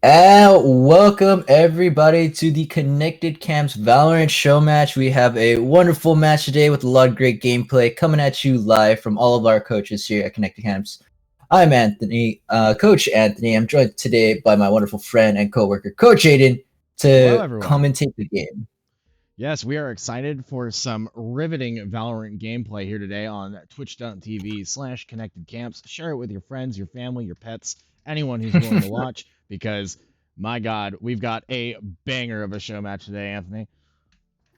And welcome everybody to the Connected Camps Valorant show match. We have a wonderful match today with a lot of great gameplay coming at you live from all of our coaches here at Connected Camps. I'm Anthony, Coach Anthony. I'm joined today by my wonderful friend and coworker, Coach Aidan, Hello, to everyone. commentate the game. Yes, we are excited for some riveting Valorant gameplay here today on twitch.tv/connected camps. Share it with your friends, your family, your pets, anyone who's willing to watch, because my God, we've got a banger of a show match today, Anthony.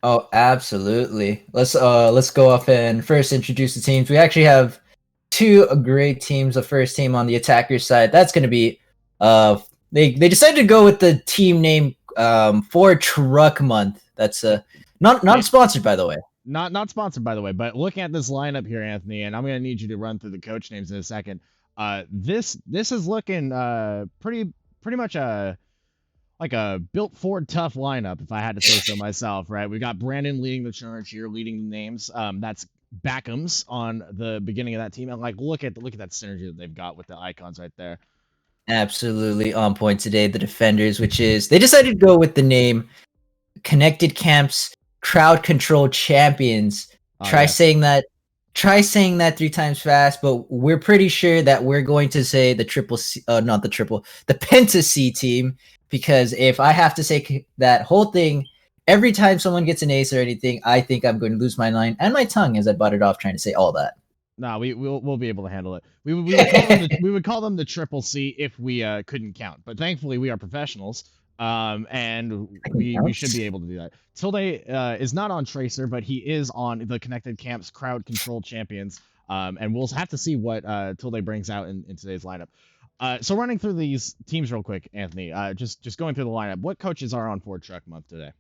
Oh, absolutely. Let's go off and first introduce the teams. We actually have two great teams. The first team on the attacker side, that's going to be they decided to go with the team name for Truck Month. That's not sponsored, by the way. Not sponsored, by the way, but looking at this lineup here, Anthony, and I'm gonna need you to run through the coach names in a second. This is looking pretty much like a built Ford tough lineup, if I had to say so myself, right? We've got Brandon leading the charge here, leading the names. That's Backham's on the beginning of that team. And like look at that synergy that they've got with the icons right there. Absolutely on point today. The defenders, which is they decided to go with the name Connected Camps Crowd Control Champions. Oh Try yes. saying that. Try saying that 3 times fast, but we're pretty sure that we're going to say the triple C, not the triple, the Penta C team. Because if I have to say that whole thing every time someone gets an ace or anything, I think I'm going to lose my line and my tongue as I butt it off trying to say all that. No, we'll be able to handle it. We would call them the triple C if we couldn't count, but thankfully we are professionals. And we should be able to do that. Tilde is not on Tracer, but he is on the Connected Camps Crowd Control Champions. And we'll have to see what Tilde brings out in today's lineup. So running through these teams real quick, Anthony. Just going through the lineup. What coaches are on Ford Truck Month today?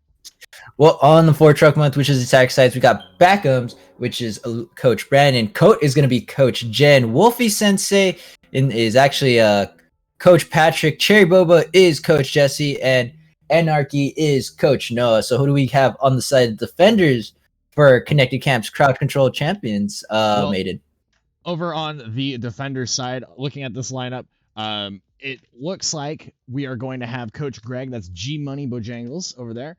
Well, on the 4 Truck Month, which is attack sides, we got Backums, which is Coach Brandon. Coat is going to be Coach Jen. Wolfie Sensei is actually Coach Patrick. Cherry Boba is Coach Jesse. And Anarchy is Coach Noah. So who do we have on the side of defenders for Connected Camps Crowd Control Champions, Maiden? Over on the defender side, looking at this lineup, it looks like we are going to have Coach Greg. That's G Money Bojangles over there.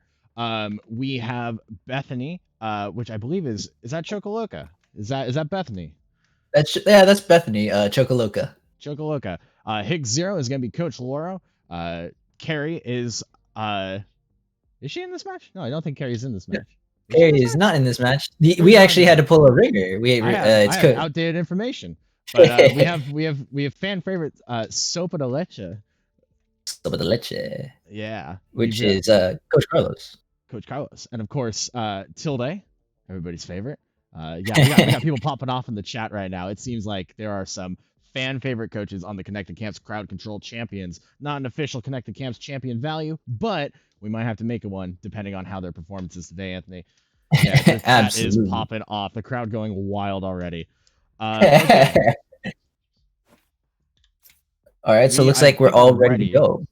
We have Bethany, which I believe is that Chocoloca? Is that Bethany? That's Bethany, Chocoloca. Chocoloca. Higgs Zero is going to be Coach Loro. Carrie is she in this match? No, I don't think Carrie's in this match. Carrie is not in this match. We actually had to pull a ringer. I have outdated information. But we have fan favorite Sopa de Leche. Sopa de Leche. Yeah. Which is Coach Carlos. Coach Carlos. And of course, Tilde, everybody's favorite. We got people popping off in the chat right now. It seems like there are some fan favorite coaches on the Connected Camps Crowd Control Champions. Not an official Connected Camps champion value, but we might have to make it one depending on how their performance is today, Anthony. Yeah, the chat is popping off. The crowd going wild already. Okay. All right, so looks like we're all ready to go.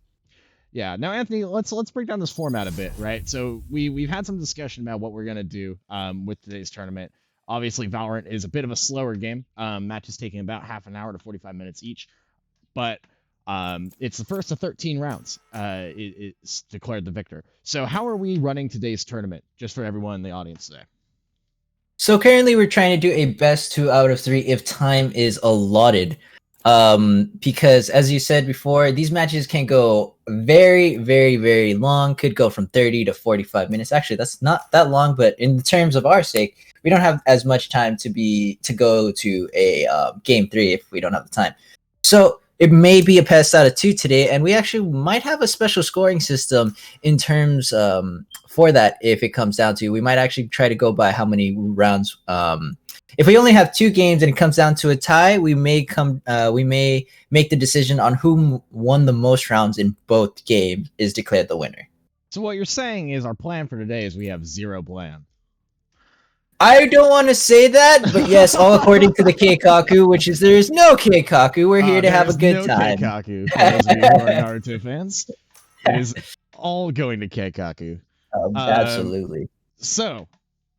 Yeah. Now, Anthony, let's break down this format a bit, right? So we've had some discussion about what we're gonna do with today's tournament. Obviously, Valorant is a bit of a slower game. Matches taking about half an hour to 45 minutes each, but it's the first of 13 rounds. It's declared the victor. So how are we running today's tournament, just for everyone in the audience today? So currently, we're trying to do a best 2 out of 3 if time is allotted. Because as you said before, these matches can go very, very, very long. Could go from 30 to 45 minutes. Actually, that's not that long, but in terms of our sake, we don't have as much time to go to a game 3 if we don't have the time. So it may be a best out of 2 today, and we actually might have a special scoring system in terms for that. If it comes down to, we might actually try to go by how many rounds. If we only have 2 games and it comes down to a tie, we may make the decision on who won the most rounds in both games is declared the winner. So what you're saying is our plan for today is we have 0 plan. I don't want to say that, but yes, all according to the Keikaku, which is there is no Keikaku. We're here to have a good time. Keikaku, for those of you who are Naruto fans, it is all going to Keikaku. Absolutely. So,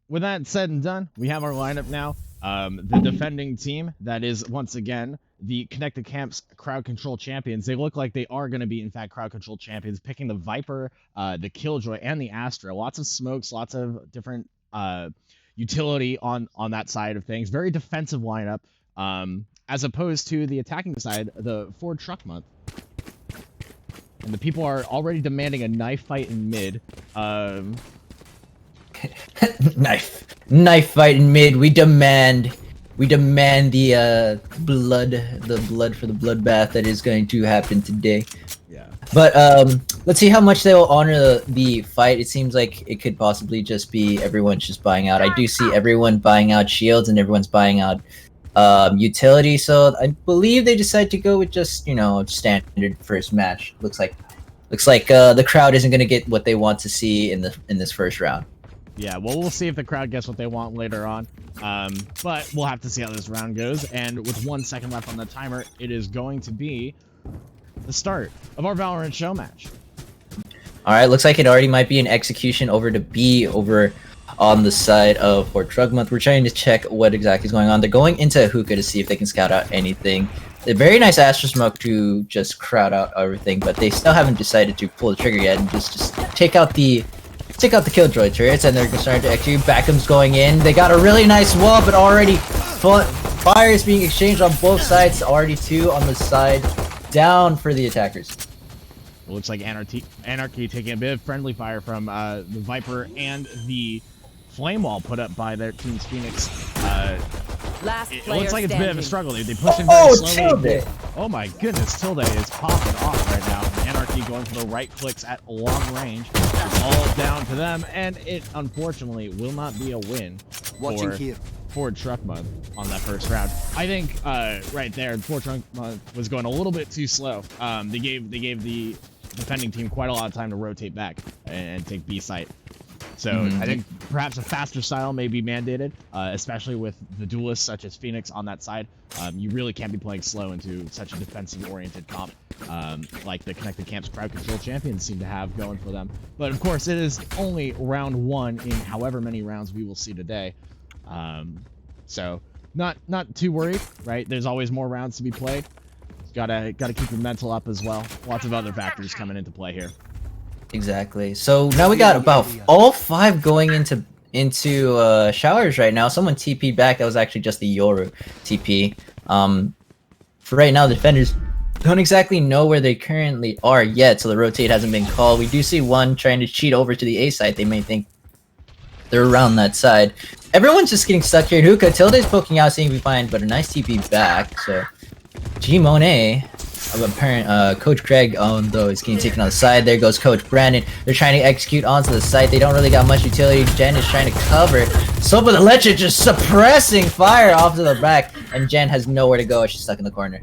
with that said and done, we have our lineup now. The defending team, that is once again the Connected Camps crowd control champions. They look like they are going to be, in fact, crowd control champions, picking the Viper, the Killjoy, and the Astra. Lots of smokes, lots of different utility on that side of things. Very defensive lineup, as opposed to the attacking side, the Ford Truck Month. And the people are already demanding a knife fight in mid. Knife fight in mid. We demand the blood for the bloodbath that is going to happen today. Yeah. But let's see how much they will honor the fight. It seems like it could possibly just be everyone's just buying out. I do see everyone buying out shields and everyone's buying out utility. So I believe they decide to go with just, you know, standard first match. Looks like the crowd isn't going to get what they want to see in this first round. Yeah, well, we'll see if the crowd gets what they want later on. But we'll have to see how this round goes. And with 1 second left on the timer, it is going to be the start of our Valorant show match. All right, looks like it already might be an execution over to B over on the side of Fort Drug Month. We're trying to check what exactly is going on. They're going into hookah to see if they can scout out anything. A very nice Astra Smoke to just crowd out everything, but they still haven't decided to pull the trigger yet and just take out the Killjoy turrets, and they're starting to execute. Backham's going in. They got a really nice wall, but already fire is being exchanged on both sides. Already 2 on the side. Down for the attackers. It looks like Anarchy taking a bit of friendly fire from the Viper and the flame wall put up by their team's Phoenix. It looks like it's a bit of a struggle. They push in very slowly. Oh my goodness, Tilde is popping off right now. Anarchy going for the right clicks at long range. It's all down to them, and it unfortunately will not be a win for Ford Truck Month on that first round. I think right there, Ford Truck Month was going a little bit too slow. They gave the defending team quite a lot of time to rotate back and take B site. So I think perhaps a faster style may be mandated, especially with the duelists such as Phoenix on that side. You really can't be playing slow into such a defensive-oriented comp like the Connected Camps crowd control champions seem to have going for them. But of course, it is only round 1 in however many rounds we will see today. So not too worried, right? There's always more rounds to be played. Gotta keep your mental up as well. Lots of other factors coming into play here. Exactly. So now we got about all 5 going into showers right now. Someone TP'd back. That was actually just the Yoru TP. For right now, the defenders don't exactly know where they currently are yet, so the rotate hasn't been called. We do see one trying to cheat over to the A side. They may think they're around that side. Everyone's just getting stuck here in hookah. Tilde's poking out, seeing if we find, but a nice TP back. So G Monet. Coach Craig though is getting taken on the side. There goes Coach Brandon. They're trying to execute onto the site. They don't really got much utility. Jen is trying to cover. Sopa the Leche just suppressing fire off to the back, and Jen has nowhere to go. She's stuck in the corner.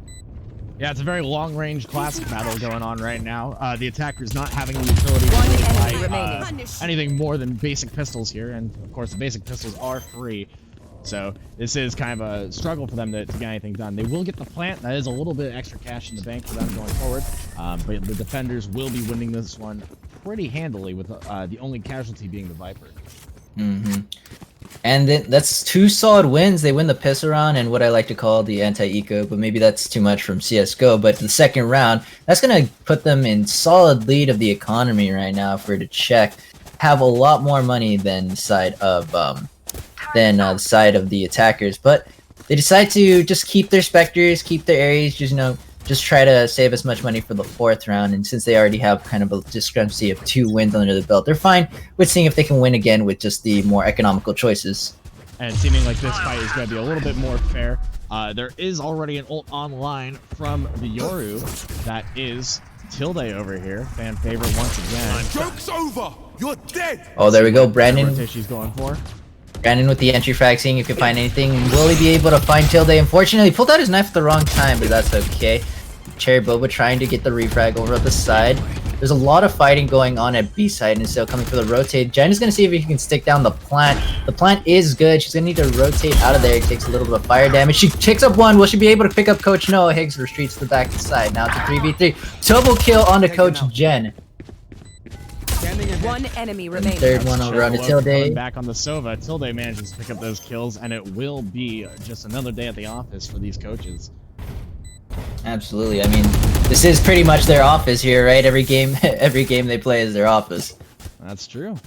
Yeah, it's a very long-range classic battle going on right now. The attackers not having the utility to really fight anything more than basic pistols here, and of course the basic pistols are free. So this is kind of a struggle for them to get anything done. They will get the plant. That is a little bit extra cash in the bank for them going forward. But the defenders will be winning this one pretty handily, with the only casualty being the Viper. And then that's 2 solid wins. They win the pistol round and what I like to call the anti-eco, but maybe that's too much from CSGO. But the second round, that's going to put them in solid lead of the economy right now. If we're to check, have a lot more money than the side of the side of the attackers, but they decide to just keep their Spectres, keep their Ares, just try to save as much money for the 4th round. And since they already have kind of a discrepancy of 2 wins under the belt, they're fine with seeing if they can win again with just the more economical choices. And seeming like this fight is going to be a little bit more fair. There is already an ult online from the Yoru. That is Tilde over here, fan favorite once again. Joke's over. You're dead. Oh, there we go, Brandon. What she's going for. Brandon with the entry frag, seeing if he can find anything. Will he be able to find Tilde? Unfortunately, he pulled out his knife at the wrong time, but that's okay. Cherry Boba trying to get the refrag over at the side. There's a lot of fighting going on at B side, and still coming for the rotate. Jen is going to see if he can stick down the plant. The plant is good. She's going to need to rotate out of there. It takes a little bit of fire damage. She picks up one. Will she be able to pick up Coach Noah? Higgs retreats to the back side. Now it's a 3v3. Double kill onto Coach Jen. Standing in One enemy remaining. Third one over on the Coming Tilde. back on the Sova. Tilde manages to pick up those kills, and it will be just another day at the office for these coaches. Absolutely. I mean, this is pretty much their office here, right? Every game, every game they play is their office. That's true.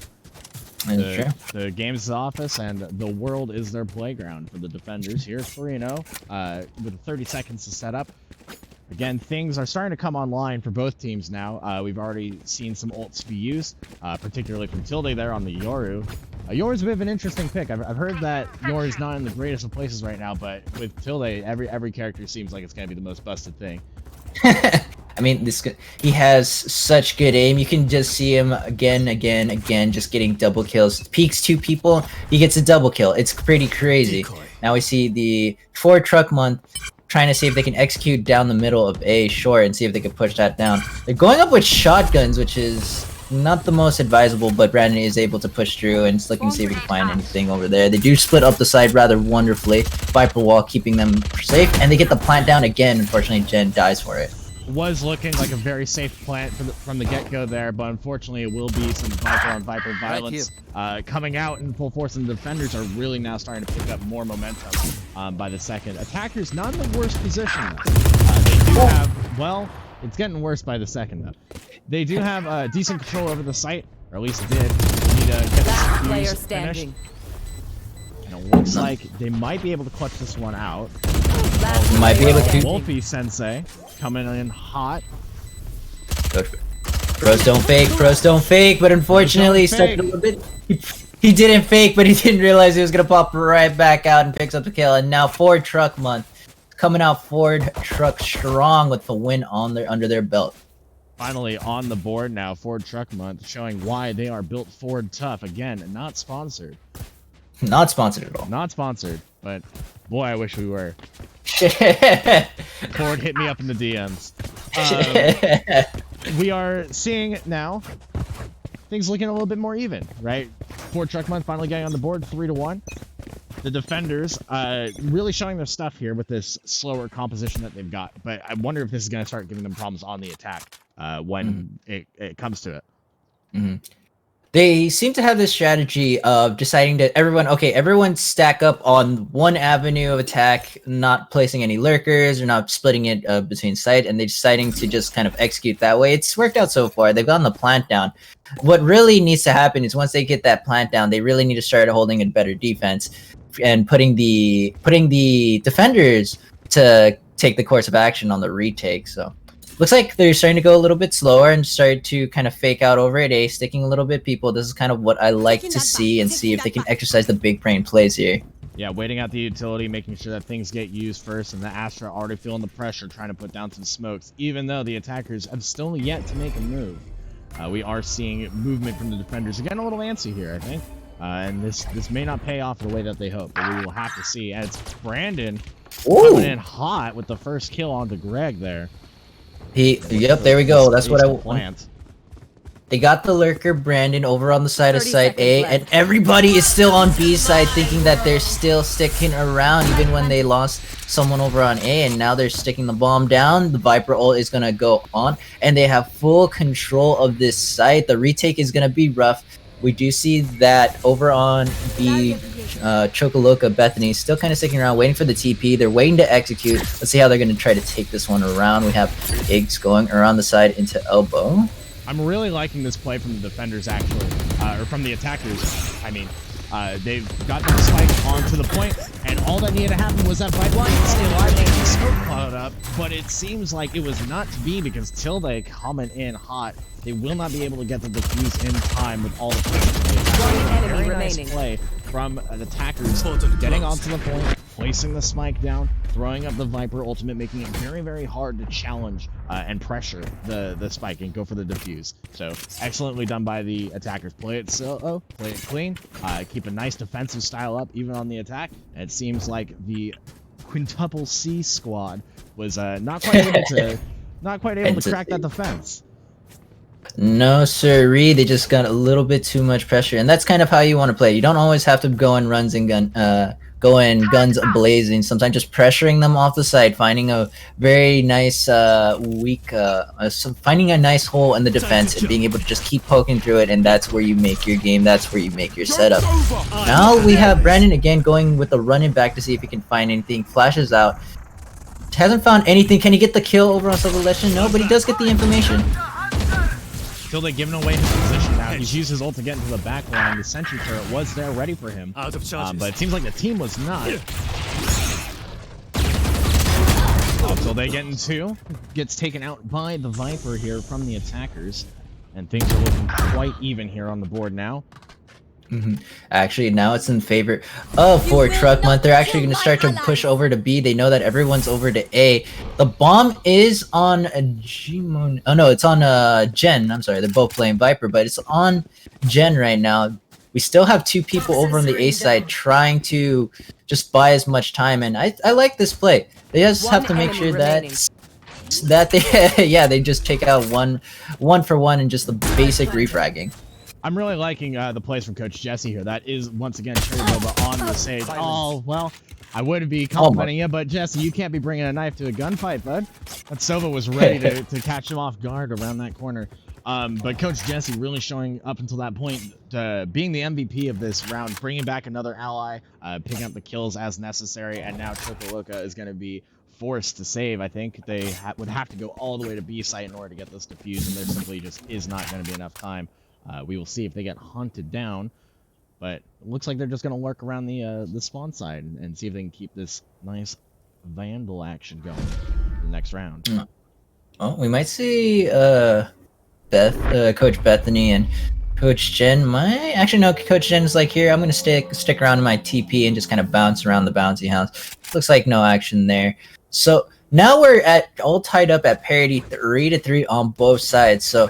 That's true. The game's the office, and the world is their playground for the defenders. Here, 3-0, with 30 seconds to set up. Again, things are starting to come online for both teams now. We've already seen some ults be used, particularly from Tilde there on the Yoru. Yoru's a bit of an interesting pick. I've heard that Yoru's not in the greatest of places right now, but with Tilde, every character seems like it's going to be the most busted thing. I mean, he has such good aim. You can just see him again, just getting double kills. Peeks 2 people, he gets a double kill. It's pretty crazy. Now we see the 4 truck month trying to see if they can execute down the middle of A short and see if they can push that down. They're going up with shotguns, which is not the most advisable, but Brandon is able to push through and just looking to see if he can find anything over there. They do split up the side rather wonderfully. Viper wall keeping them safe, and they get the plant down again. Unfortunately, Jen dies for it. Was looking like a very safe plant from the get-go there, but unfortunately it will be some Viper on Viper violence coming out in full force, and the defenders are really now starting to pick up more momentum by the second. Attackers not in the worst position. They do have, well, it's getting worse by the second though. They do have decent control over the site, or at least did. They need to get this Player fuse standing. finished. And it looks like they might be able to clutch this one out. Might be able to. Wolfie Sensei coming in hot. Pros don't fake, but unfortunately he started a little bit. He didn't fake, but he didn't realize he was gonna pop right back out and picks up the kill. And now Ford Truck month coming out Ford Truck strong with the win on under their belt. Finally on the board now, Ford Truck month, showing why they are built Ford tough. Again, not sponsored. Not sponsored at all. Not sponsored, but boy, I wish we were. Ford, hit me up in the DMs. We are seeing now things looking a little bit more even, right? Ford Truck month finally getting on the board, 3-1. The defenders really showing their stuff here with this slower composition that they've got, but I wonder if this is going to start giving them problems on the attack when it comes to it. Mm-hmm. They seem to have this strategy of deciding that everyone stack up on one avenue of attack, not placing any lurkers or not splitting it between site, and they're deciding to just kind of execute that way. It's worked out so far. They've gotten the plant down. What really needs to happen is once they get that plant down, they really need to start holding a better defense and putting the defenders to take the course of action on the retake. So looks like they're starting to go a little bit slower and start to kind of fake out over at A, sticking a little bit people. This is kind of what I like to see and see if they can exercise the big brain plays here. Yeah, waiting out the utility, making sure that things get used first, and the Astra already feeling the pressure, trying to put down some smokes, even though the attackers have still yet to make a move. We are seeing movement from the defenders. Again, a little antsy here, I think. And this may not pay off the way that they hope, but we will have to see. And it's Brandon coming in hot with the first kill onto Greg there. Yep, there we go. That's what I want. They got the lurker Brandon over on the side of site A, and everybody is still on B side thinking that they're still sticking around even when they lost someone over on A, and now they're sticking the bomb down. The Viper ult is gonna go on, and they have full control of this site. The retake is gonna be rough. We do see that over on the Chocoloca, Bethany is still kind of sticking around, waiting for the TP. They're waiting to execute. Let's see how they're going to try to take this one around. We have Iggs going around the side into elbow. I'm really liking this play from the defenders, actually, or from the attackers. I mean, they've got the spike onto the point, and all that needed to happen was that Viper smoke cloud up, but it seems like it was not to be because Tilde coming in hot. They will not be able to get the defuse in time with all the places. One enemy Very remaining. nice play from the attackers, getting onto the point, placing the smite down, throwing up the Viper ultimate, making it very, very hard to challenge and pressure the spike and go for the defuse. So excellently done by the attackers. Play it slow, play it clean, keep a nice defensive style up even on the attack. And it seems like the quintuple C squad was not quite able to crack that defense. No sirree, they just got a little bit too much pressure, and that's kind of how you want to play. You don't always have to go going guns blazing, sometimes just pressuring them off the side, finding a very nice finding a nice hole in the defense and being able to just keep poking through it, and that's where you make your game, that's where you make your setup. Now we have Brandon again going with the running back to see if he can find anything, flashes out. Hasn't found anything. Can he get the kill over on Celebration? No, but he does get the information. Tilde giving away his position now. He's used his ult to get into the back line. The sentry turret was there ready for him. But it seems like the team was not. Tilde getting 2. Gets taken out by the Viper here from the attackers. And things are looking quite even here on the board now. Actually, now it's in favor of for Truck Month. They're actually going to start to push over to B. They know that everyone's over to A. The bomb is on Gmon. Oh no, it's on Gen. I'm sorry, they're both playing Viper, but it's on Gen right now. We still have 2 people over on the A side trying to just buy as much time, and I like this play. They just have to make sure that they they just take out one for one and just the basic refragging. I'm really liking the plays from Coach Jesse here. That is, once again, Cherry Boba on the stage. Oh, well, I would be complimenting you, but Jesse, you can't be bringing a knife to a gunfight, bud. That Sova was ready to catch him off guard around that corner. But Coach Jesse really showing up until that point, being the MVP of this round, bringing back another ally, picking up the kills as necessary, and now Chocoloca is going to be forced to save. I think they would have to go all the way to B site in order to get this defused, and there simply just is not going to be enough time. We will see if they get hunted down, but it looks like they're just going to lurk around the spawn side and see if they can keep this nice Vandal action going for the next round. Oh, we might see Coach Bethany and Coach Jen. Actually no, Coach Jen is like, here, I'm going to stick around in my TP and just kind of bounce around the bouncy house. Looks like no action there. So now we're all tied up at parity 3-3 on both sides. So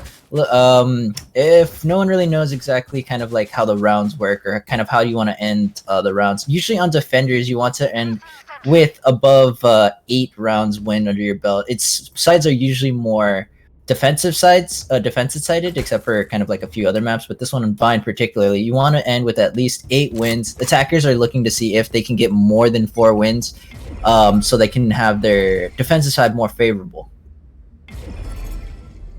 if no one really knows exactly kind of like how the rounds work or kind of how you want to end the rounds, usually on defenders you want to end with above 8 rounds win under your belt. Its sides are usually more defensive sided, except for kind of like a few other maps, but this one in Vine particularly, you want to end with at least 8 wins. Attackers are looking to see if they can get more than 4 wins, so they can have their defensive side more favorable.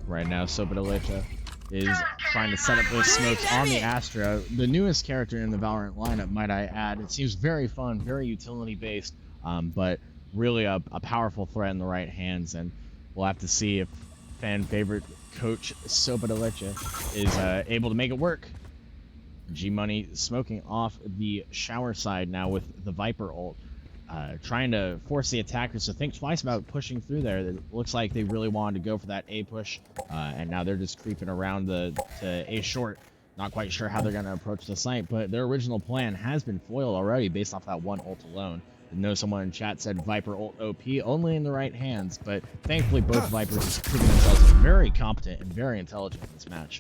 Right now, Sobadalecha is trying to set up those smokes on the Astra, the newest character in the Valorant lineup, might I add. It seems very fun, very utility-based, but really a powerful threat in the right hands, and we'll have to see if fan favorite Coach Sobadalecha is able to make it work. G-Money smoking off the shower side now with the Viper ult. Trying to force the attackers to think twice about pushing through there. It looks like they really wanted to go for that A push, and now they're just creeping around the A short. Not quite sure how they're going to approach the site, but their original plan has been foiled already based off that one ult alone. I know someone in chat said Viper ult OP, only in the right hands, but thankfully both Vipers are proving themselves very competent and very intelligent in this match.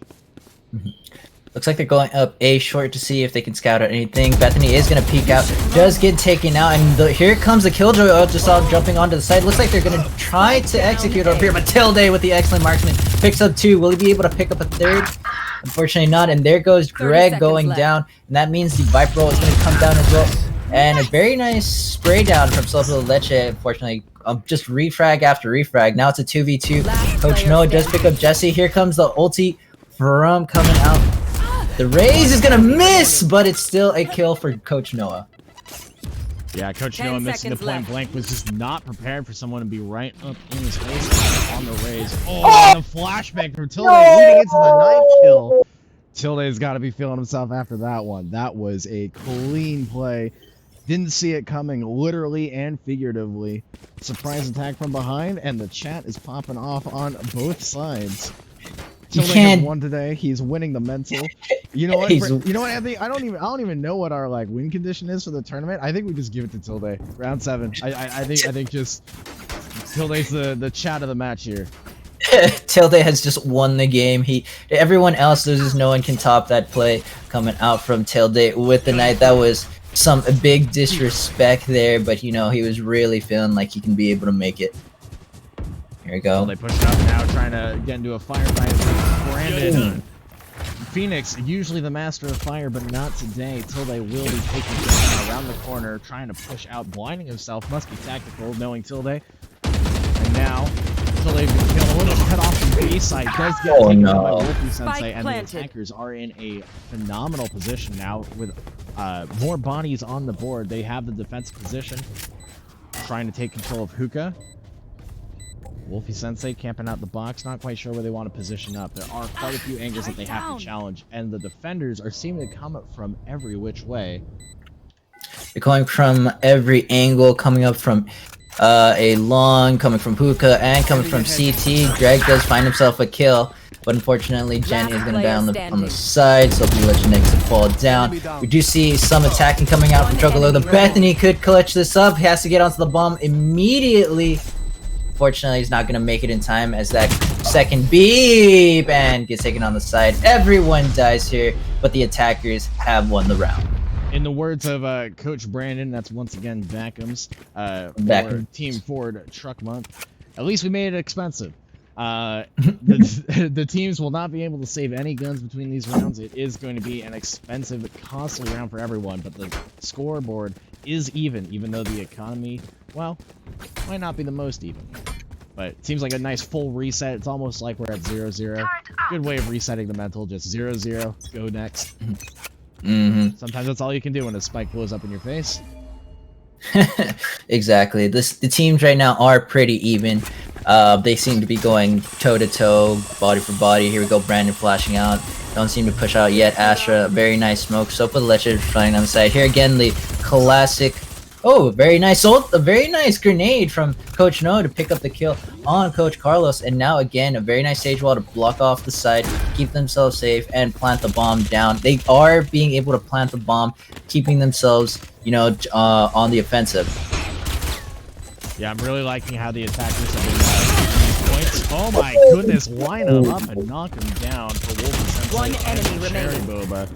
Looks like they're going up A short to see if they can scout out anything. Bethany is going to peek out, does get taken out, and here comes the Killjoy Ultrasound jumping onto the side. Looks like they're going to try to execute over here, but Tilde with the excellent marksman picks up 2. Will he be able to pick up a 3rd? Unfortunately not, and there goes Greg going down, and that means the Viper roll is going to come down as well. And a very nice spray down from Sopa Leche, unfortunately. Just refrag after refrag. Now it's a 2v2. Coach Noah does pick up Jesse. Here comes the ulti from coming out. The raise is gonna miss, but it's still a kill for Coach Noah. Yeah, Coach Noah missing the point blank, was just not prepared for someone to be right up in his face on the raise. Oh, and the flashback from Tilde leading into the 9th kill. Tilde's got to be feeling himself after that one. That was a clean play. Didn't see it coming, literally and figuratively. Surprise attack from behind, and the chat is popping off on both sides. Tilde has won today. He's winning the mental. You know what? You know what, Anthony? I don't even know what our like win condition is for the tournament. I think we just give it to Tilde. Round 7. I think just Tilde's the chat of the match here. Tilde has just won the game. Everyone else loses. No one can top that play coming out from Tilde with the knight. That was some big disrespect there, but you know, he was really feeling like he can be able to make it. Here we go. They push it up now, trying to get into a firefight with Brandon. Phoenix, usually the master of fire, but not today. Tilde will be taking things around the corner, trying to push out, blinding himself. Must be tactical, knowing Tilde. And now, Tilde got a little cut off from B side. Does get taken down by Wolfie Sensei, and the attackers are in a phenomenal position now with more bodies on the board. They have the defensive position, trying to take control of Hookah. Wolfie Sensei camping out the box, not quite sure where they want to position up. There are quite a few angles that they have to challenge, and the defenders are seeming to come up from every which way. They're coming from every angle, coming up from a long, coming from Hookah, and coming from CT. Greg does find himself a kill, but unfortunately Jen is going to die on the side, so we let next to fall down. We do see some attacking coming out from Juggalo. The Bethany could clutch this up. He has to get onto the bomb immediately. Fortunately, he's not going to make it in time as that second beep and gets taken on the side. Everyone dies here, but the attackers have won the round. In the words of Coach Brandon, that's once again Backham's for Team Ford Truck Month. At least we made it expensive. The teams will not be able to save any guns between these rounds. It is going to be an expensive, costly round for everyone, but the scoreboard is even though the economy, well, might not be the most even. But it seems like a nice full reset. It's almost like we're at 0-0. Good way of resetting the mental, just 0-0, go next. Sometimes that's all you can do when a spike blows up in your face. Exactly. The teams right now are pretty even. They seem to be going toe-to-toe, body for body. Here we go, Brandon flashing out. Don't seem to push out yet. Astra, very nice smoke. So for the Lecher flying on the side. Here again, the classic. Oh, very nice ult. A very nice grenade from Coach No to pick up the kill on Coach Carlos. And now again, a very nice stage wall to block off the side, keep themselves safe, and plant the bomb down. They are being able to plant the bomb, keeping themselves, you know, on the offensive. Yeah, I'm really liking how the attackers have been points. Oh my goodness, line him up and knock him down for Wolfie Sensei. One enemy remaining. Boba.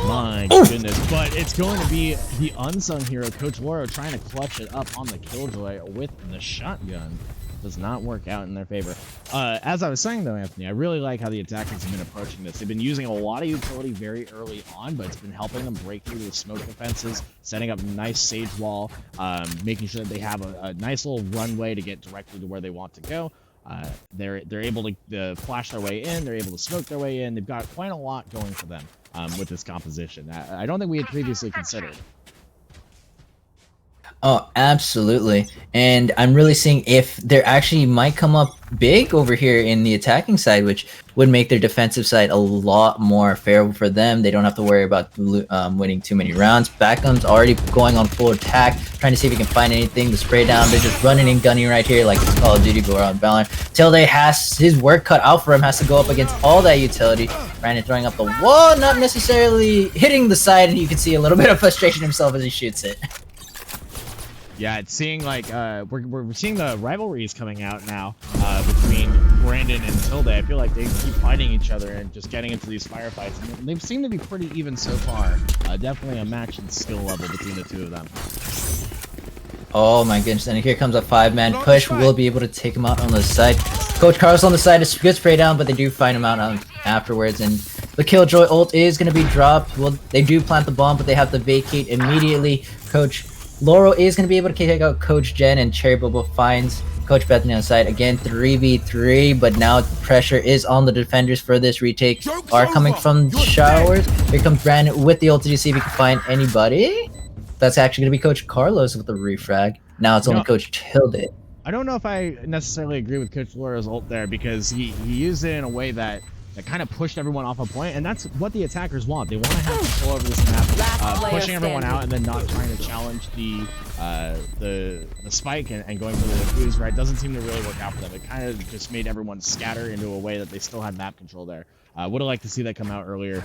My goodness, but it's going to be the unsung hero, Coach Loro, trying to clutch it up on the Killjoy with the shotgun. Does not work out in their favor. As I was saying though, Anthony, I really like how the attackers have been approaching this. They've been using a lot of utility very early on, but it's been helping them break through the smoke defenses, setting up a nice sage wall, making sure that they have a nice little runway to get directly to where they want to go. They're able to flash their way in, they're able to smoke their way in. They've got quite a lot going for them with this composition. I don't think we had previously considered. Oh, absolutely. And I'm really seeing if they actually might come up big over here in the attacking side, which would make their defensive side a lot more favorable for them. They don't have to worry about winning too many rounds. Backham's already going on full attack, trying to see if he can find anything to spray down. They're just running and gunning right here like it's Call of Duty, but on Valorant. Tilde has his work cut out for him, has to go up against all that utility. Brandon throwing up the wall, not necessarily hitting the side, and you can see a little bit of frustration himself as he shoots it. Yeah, it's seeing like we're seeing the rivalries coming out now between Brandon and Tilde. I feel like they keep fighting each other and just getting into these firefights, and they seem to be pretty even so far. Definitely a match in skill level between the two of them. Oh my goodness, and here comes a 5-man push. We'll be able to take him out on the side. Coach Carlos on the side is good spray down, but they do find him out afterwards, and the Killjoy ult is going to be dropped. Well, they do plant the bomb, but they have to vacate immediately. Coach Laurel is going to be able to take out Coach Jen, and Cherry Bubble finds Coach Bethany on the side. Again, 3v3, but now the pressure is on the defenders for this retake. Are coming from showers. Here comes Brandon with the ult to see if he can find anybody. That's actually going to be Coach Carlos with the refrag. Now it's only Coach Tilde. I don't know if I necessarily agree with Coach Laura's ult there, because he used it in a way that kind of pushed everyone off a point, and that's what the attackers want. They want to have control over this map, pushing everyone out and then not trying to challenge the spike and going for the defuse, right? Doesn't seem to really work out for them. It kind of just made everyone scatter into a way that they still had map control there. Would have liked to see that come out earlier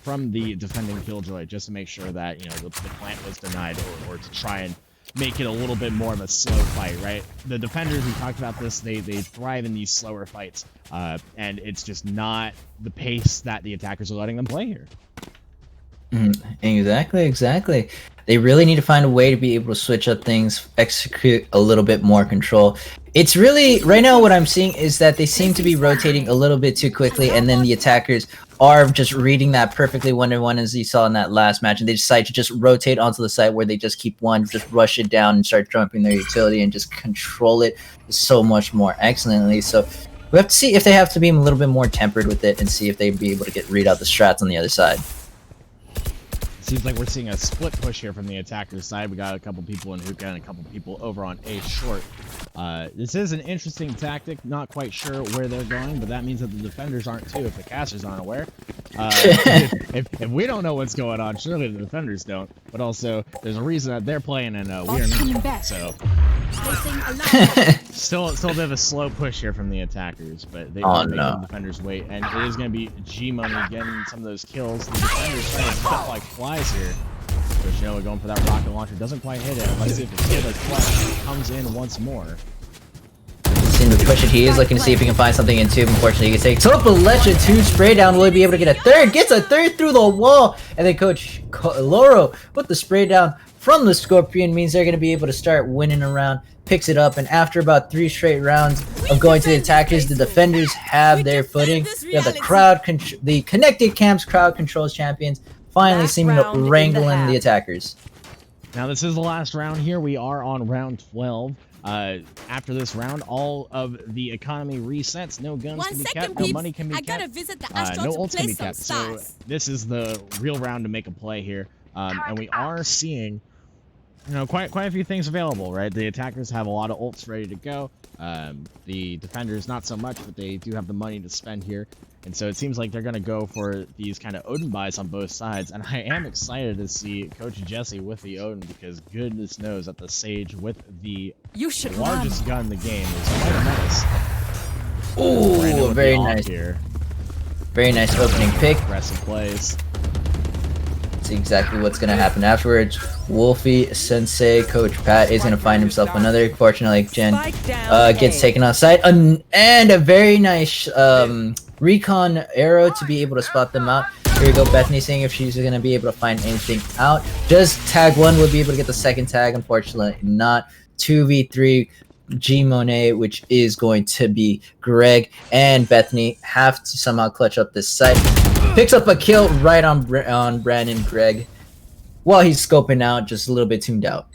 from the defending Killjoy, just to make sure that, you know, the plant was denied, or to try and make it a little bit more of a slow fight, right? The defenders, we talked about this, they thrive in these slower fights, and it's just not the pace that the attackers are letting them play here. Exactly. They really need to find a way to be able to switch up things, execute a little bit more control. It's really right now what I'm seeing is that they seem to be rotating a little bit too quickly, and then the attackers are just reading that perfectly 1-on-1 as you saw in that last match, and they decide to just rotate onto the side where they just keep one, just rush it down and start jumping their utility and just control it so much more excellently. So we have to see if they have to be a little bit more tempered with it and see if they'd be able to read out the strats on the other side. Seems like we're seeing a split push here from the attacker's side. We got a couple people in hookah and a couple people over on A short. This is an interesting tactic. Not quite sure where they're going, but that means that the defenders aren't too if the casters aren't aware. If we don't know what's going on, surely the defenders don't. But also, there's a reason that they're playing and we are not. So still a bit of a slow push here from the attackers, but they are making the defenders wait. And it is going to be G-Money getting some of those kills. The defenders trying to step like flies here. Coach Noah going for that rocket launcher, doesn't quite hit it. Let's see if the kid clutch comes in once more. Seeing the push it, he is looking to see if he can find something in tube. Unfortunately, he can take Topalecha 2 spray down. Will he be able to get a third? Gets a third through the wall, and then Coach Loro with the spray down from the Scorpion means they're going to be able to start winning a round. Picks it up, and after about 3 straight rounds of going to the attackers, the defenders have their footing. We have the Connected Camps crowd controls champions finally seeming to wrangle in the attackers. Now this is the last round here. We are on round 12. After this round, all of the economy resets. No guns can be kept, no money can be kept, no ults can be kept. So this is the real round to make a play here. And we are seeing, you know, quite a few things available, right? The attackers have a lot of ults ready to go. The defenders not so much, but they do have the money to spend here. And so it seems like they're going to go for these kind of Odin buys on both sides. And I am excited to see Coach Jesse with the Odin, because goodness knows that the Sage with the largest gun in the game is quite a menace. Ooh, very nice. Here. Very nice opening pick. Aggressive plays. See exactly what's going to happen afterwards. Wolfie Sensei, Coach Pat is going to find himself another. Fortunately, Jen gets taken outside. And a very nice recon arrow to be able to spot them out. Here we go, Bethany seeing if she's going to be able to find anything out. Just tag one would be able to get the second tag. Unfortunately, not. 2v3 G Monet, which is going to be Greg and Bethany, have to somehow clutch up this site. Picks up a kill right on Brandon Greg while he's scoping out, just a little bit tuned out.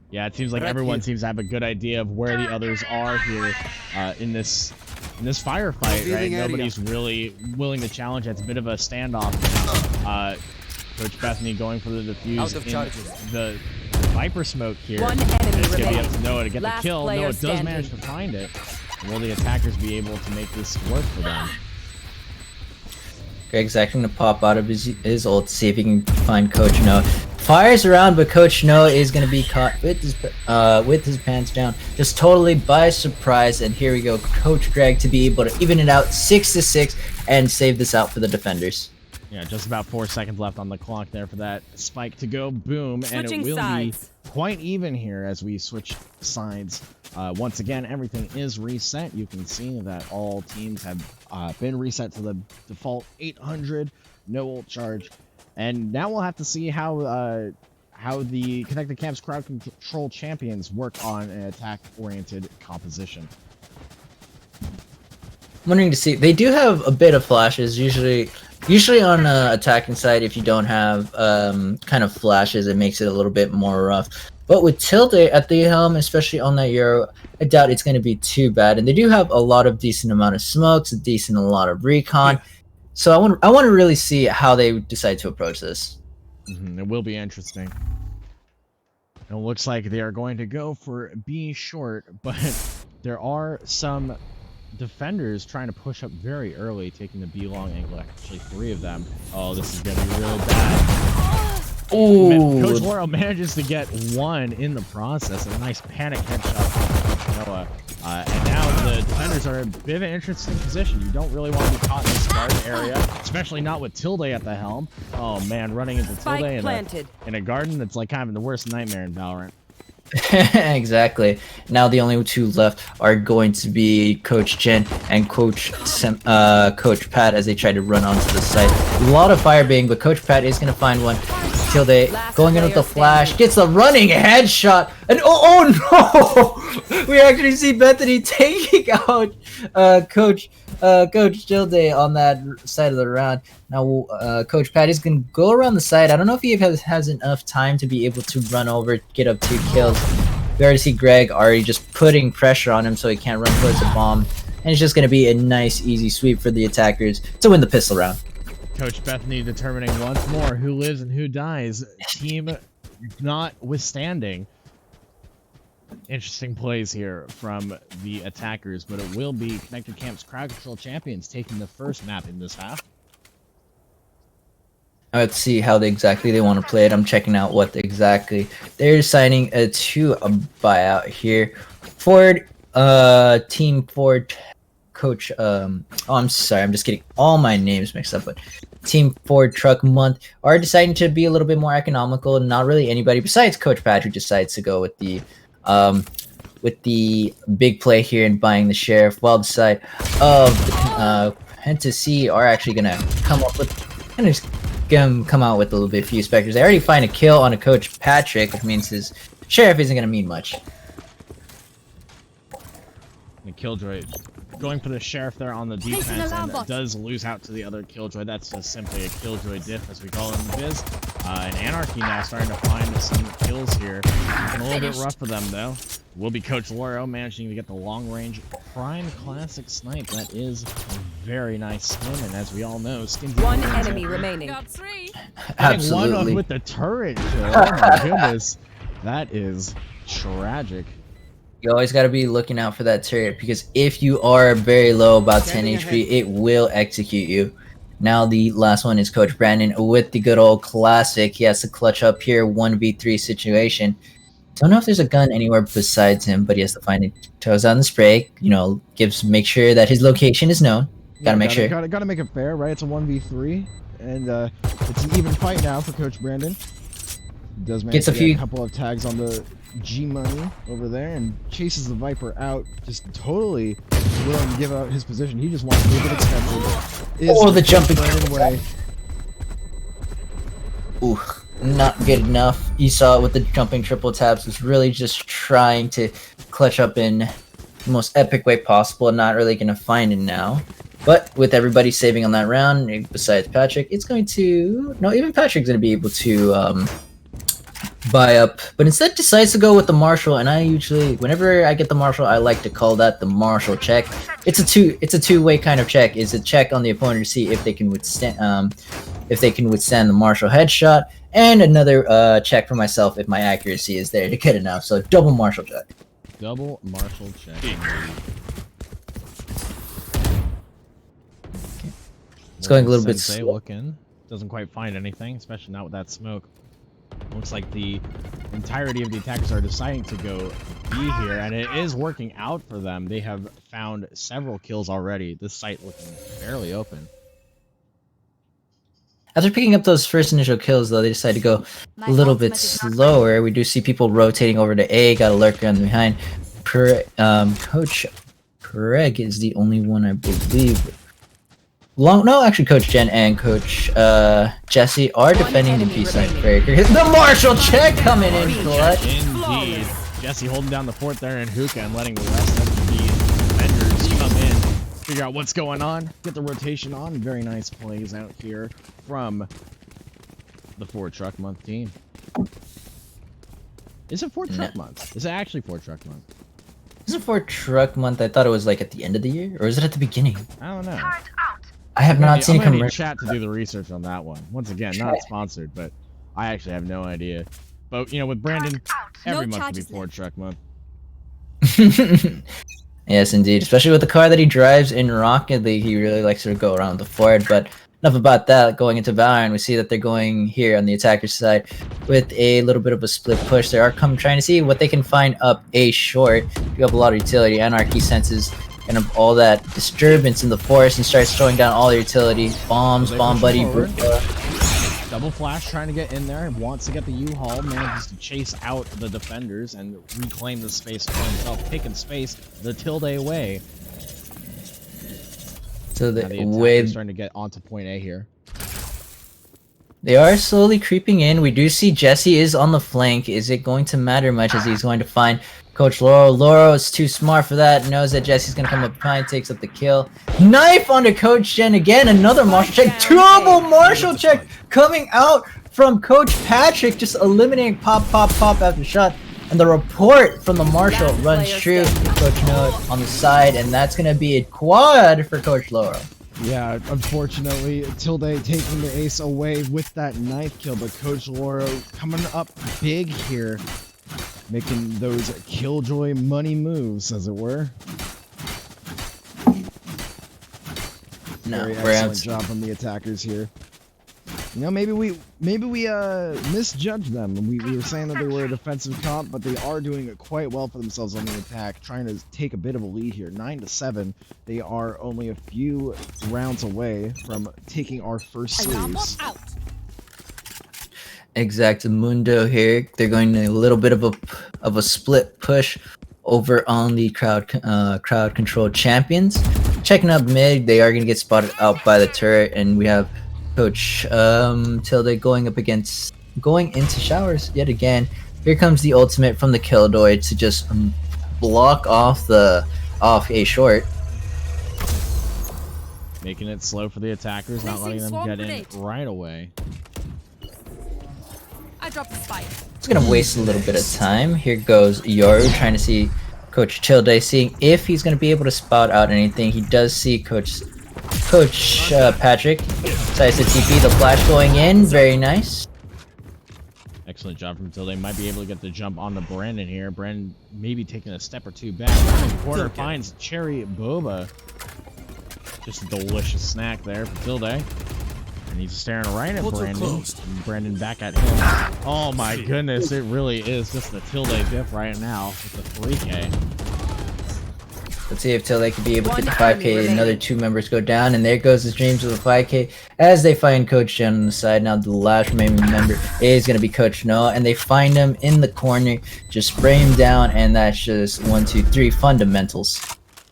Yeah, it seems like everyone seems to have a good idea of where the others are here in this firefight, right? Nobody's really willing to challenge. It's a bit of a standoff. Coach Bethany going for the defuse in the Viper smoke here. One enemy it's gonna be up remaining. to Noah to get the kill. Noah does standing. manage to find it. Will the attackers be able to make this work for them? Greg's actually going to pop out of his ult to see if he can find Coach Noah. Fires around, but Coach Noah is going to be caught with his pants down, just totally by surprise. And here we go, Coach Greg to be able to even it out 6-6 and save this out for the defenders. Yeah, just about 4 seconds left on the clock there for that spike to go boom, and it will be quite even here as we switch sides. Once again, everything is reset. You can see that all teams have been reset to the default 800, no ult charge. And now we'll have to see how the Connected Camps crowd control champions work on an attack-oriented composition. I'm wondering to see, they do have a bit of flashes, usually on attacking side. If you don't have kind of flashes, it makes it a little bit more rough. But with Tilde at the helm, especially on that Euro, I doubt it's going to be too bad. And they do have a lot of decent amount of smokes, a lot of recon. Yeah. So I want to really see how they decide to approach this. It will be interesting. It looks like they are going to go for B short, but there are some defenders trying to push up very early, taking the B long angle. Actually, 3 of them. Oh, this is going to be real bad. Ooh. Coach Laurel manages to get 1 in the process. A nice panic headshot from Noah. And now the defenders are in a bit of an interesting position. You don't really want to be caught in this garden area, especially not with Tilde at the helm. Oh man, running into Tilde in a garden that's like kind of the worst nightmare in Valorant. Exactly. Now the only two left are going to be Coach Jen and Coach Pat as they try to run onto the site. A lot of firebang, but Coach Pat is going to find one. Tilde going in with the flash, gets a running headshot, and oh no! We actually see Bethany taking out Coach Tilde on that side of the round. Now Coach Pat is gonna go around the side. I don't know if he has enough time to be able to run over, get up 2 kills. We already see Greg already just putting pressure on him so he can't run towards the bomb, and it's just gonna be a nice easy sweep for the attackers to win the pistol round. Coach Bethany determining once more who lives and who dies. Team notwithstanding. Interesting plays here from the attackers, but it will be Connected Camp's Crowd Control Champions taking the first map in this half. Let's see how exactly they want to play it. I'm checking out what exactly they're deciding to a buyout here. Ford, Team Ford Coach, oh, I'm sorry, I'm just getting all my names mixed up, but Team Ford Truck Month are deciding to be a little bit more economical. Not really anybody besides Coach Patrick decides to go with the big play here and buying the sheriff, while the side of Penta C are actually gonna come out with a little bit few specters. They already find a kill on a Coach Patrick, which means his sheriff isn't gonna mean much. The Killjoy going for the sheriff there on the defense, and does lose out to the other Killjoy. That's just simply a Killjoy diff, as we call it in the biz. And Anarchy now starting to find some kills here. Looking a little bit rough for them, though. Will be Coach Loro managing to get the long-range Prime Classic Snipe. That is a very nice skin, and as we all know, one enemy remaining. Got 3. Absolutely. One with the turret. Oh my goodness. That is tragic. You always got to be looking out for that turret, because if you are very low, about 10 HP, it will execute you. Now the last one is Coach Brandon with the good old classic. He has to clutch up here, 1v3 situation. Don't know if there's a gun anywhere besides him, but he has to find it. Toes on the spray, you know, make sure that his location is known. Gotta make sure. Gotta make it fair, right? It's a 1v3, and it's an even fight now for Coach Brandon. He does manage to get a couple of tags on the G-Money over there and chases the Viper out, just totally willing to give out his position. He just wants to leave it expensive. Oh, the jumping away. Ooh, not good enough. You saw it with the jumping triple taps. Was really just trying to clutch up in the most epic way possible. Not really going to find it now. But with everybody saving on that round, besides Patrick, it's going to... No, even Patrick's going to be able to buy up, but instead decides to go with the Marshall. And I usually, whenever I get the Marshall, I like to call that the Marshall check. It's a two-way kind of check. It's a check on the opponent to see if they can withstand the Marshall headshot, and another check for myself if my accuracy is there to get enough. So double Marshall check. Double Marshall check. It's going a little bit slow. Looking, doesn't quite find anything, especially not with that smoke. Looks like the entirety of the attackers are deciding to go B here, and it is working out for them. They have found several kills already. This site looking fairly open. After picking up those first initial kills, though, they decide to go a little bit slower. We do see people rotating over to A. Got a lurker on the behind. Coach Craig is the only one, I believe. No, actually, Coach Jen and Coach Jesse are defending the B side very good. The Marshall check coming in clutch. Indeed. Jesse holding down the fort there in Hookah and letting the rest of the defenders come in, figure out what's going on, get the rotation on. Very nice plays out here from the Ford Truck Month team. Is it Ford Truck Month? Is it actually Ford Truck Month? Is it Ford Truck Month? I thought it was like at the end of the year, or is it at the beginning? I don't know. I have not seen a commercial. Chat to do the research on that one. Once again, not sponsored, but I actually have no idea. But you know, with Brandon, every month will be Ford Truck Month. Yes, indeed. Especially with the car that he drives in Rocket League, he really likes to go around the Ford. But enough about that. Going into Valorant, we see that they're going here on the attacker side with a little bit of a split push. They are trying to see what they can find up A short. You have a lot of utility. Anarchy senses kind of all that disturbance in the forest and starts throwing down all the utility bombs, bomb buddy, Double Double flash trying to get in there, wants to get the U-Haul, manages to chase out the defenders and reclaim the space for himself, taking space the Tilde away. So the attackers starting to get onto point A here. They are slowly creeping in. We do see Jesse is on the flank. Is it going to matter much as he's going to find Coach Laurel? Laurel is too smart for that. Knows that Jesse's going to come up behind, takes up the kill. Knife onto Coach Jen again. Another Marshall check. Double Marshall check coming out from Coach Patrick. Just eliminating pop, pop, pop after shot. And the report from the Marshall runs true to Coach Noah on the side. And that's going to be a quad for Coach Laurel. Yeah, unfortunately, Tilde taking the ace away with that knife kill, but Coach Lauro coming up big here, making those killjoy money moves, as it were. Very excellent job from the attackers here. You know, maybe we misjudged them. We were saying that they were a defensive comp, but they are doing quite well for themselves on the attack, trying to take a bit of a lead here. 9-7. They are only a few rounds away from taking our first series. Exactamundo here. They're going to a little bit of a split push over on the crowd control champions. Checking up mid, they are going to get spotted out by the turret, and we have Coach Tilde going into showers yet again. Here comes the ultimate from the Killdoy to just block off a short. Making it slow for the attackers, not letting them get in right away. I dropped the spike. It's gonna waste a little bit of time. Here goes Yoru trying to see Coach Tilde, seeing if he's gonna be able to spot out anything. He does see Coach Patrick decides to TP, the flash going in, very nice. Excellent job from Tilde. Might be able to get the jump onto Brandon here. Brandon maybe taking a step or two back. In the corner finds Cherry Boba. Just a delicious snack there for Tilde. And he's staring right at Brandon. And Brandon back at him. Oh my goodness, it really is just the Tilde dip right now with the 3K. Let's see if Tilde can be able to get the 5K. Another 2 members go down, and there goes his dreams of the 5K as they find Coach Jen on the side. Now the last remaining member is going to be Coach Noah, and they find him in the corner, just spray him down, and that's just 1, 2, 3 fundamentals.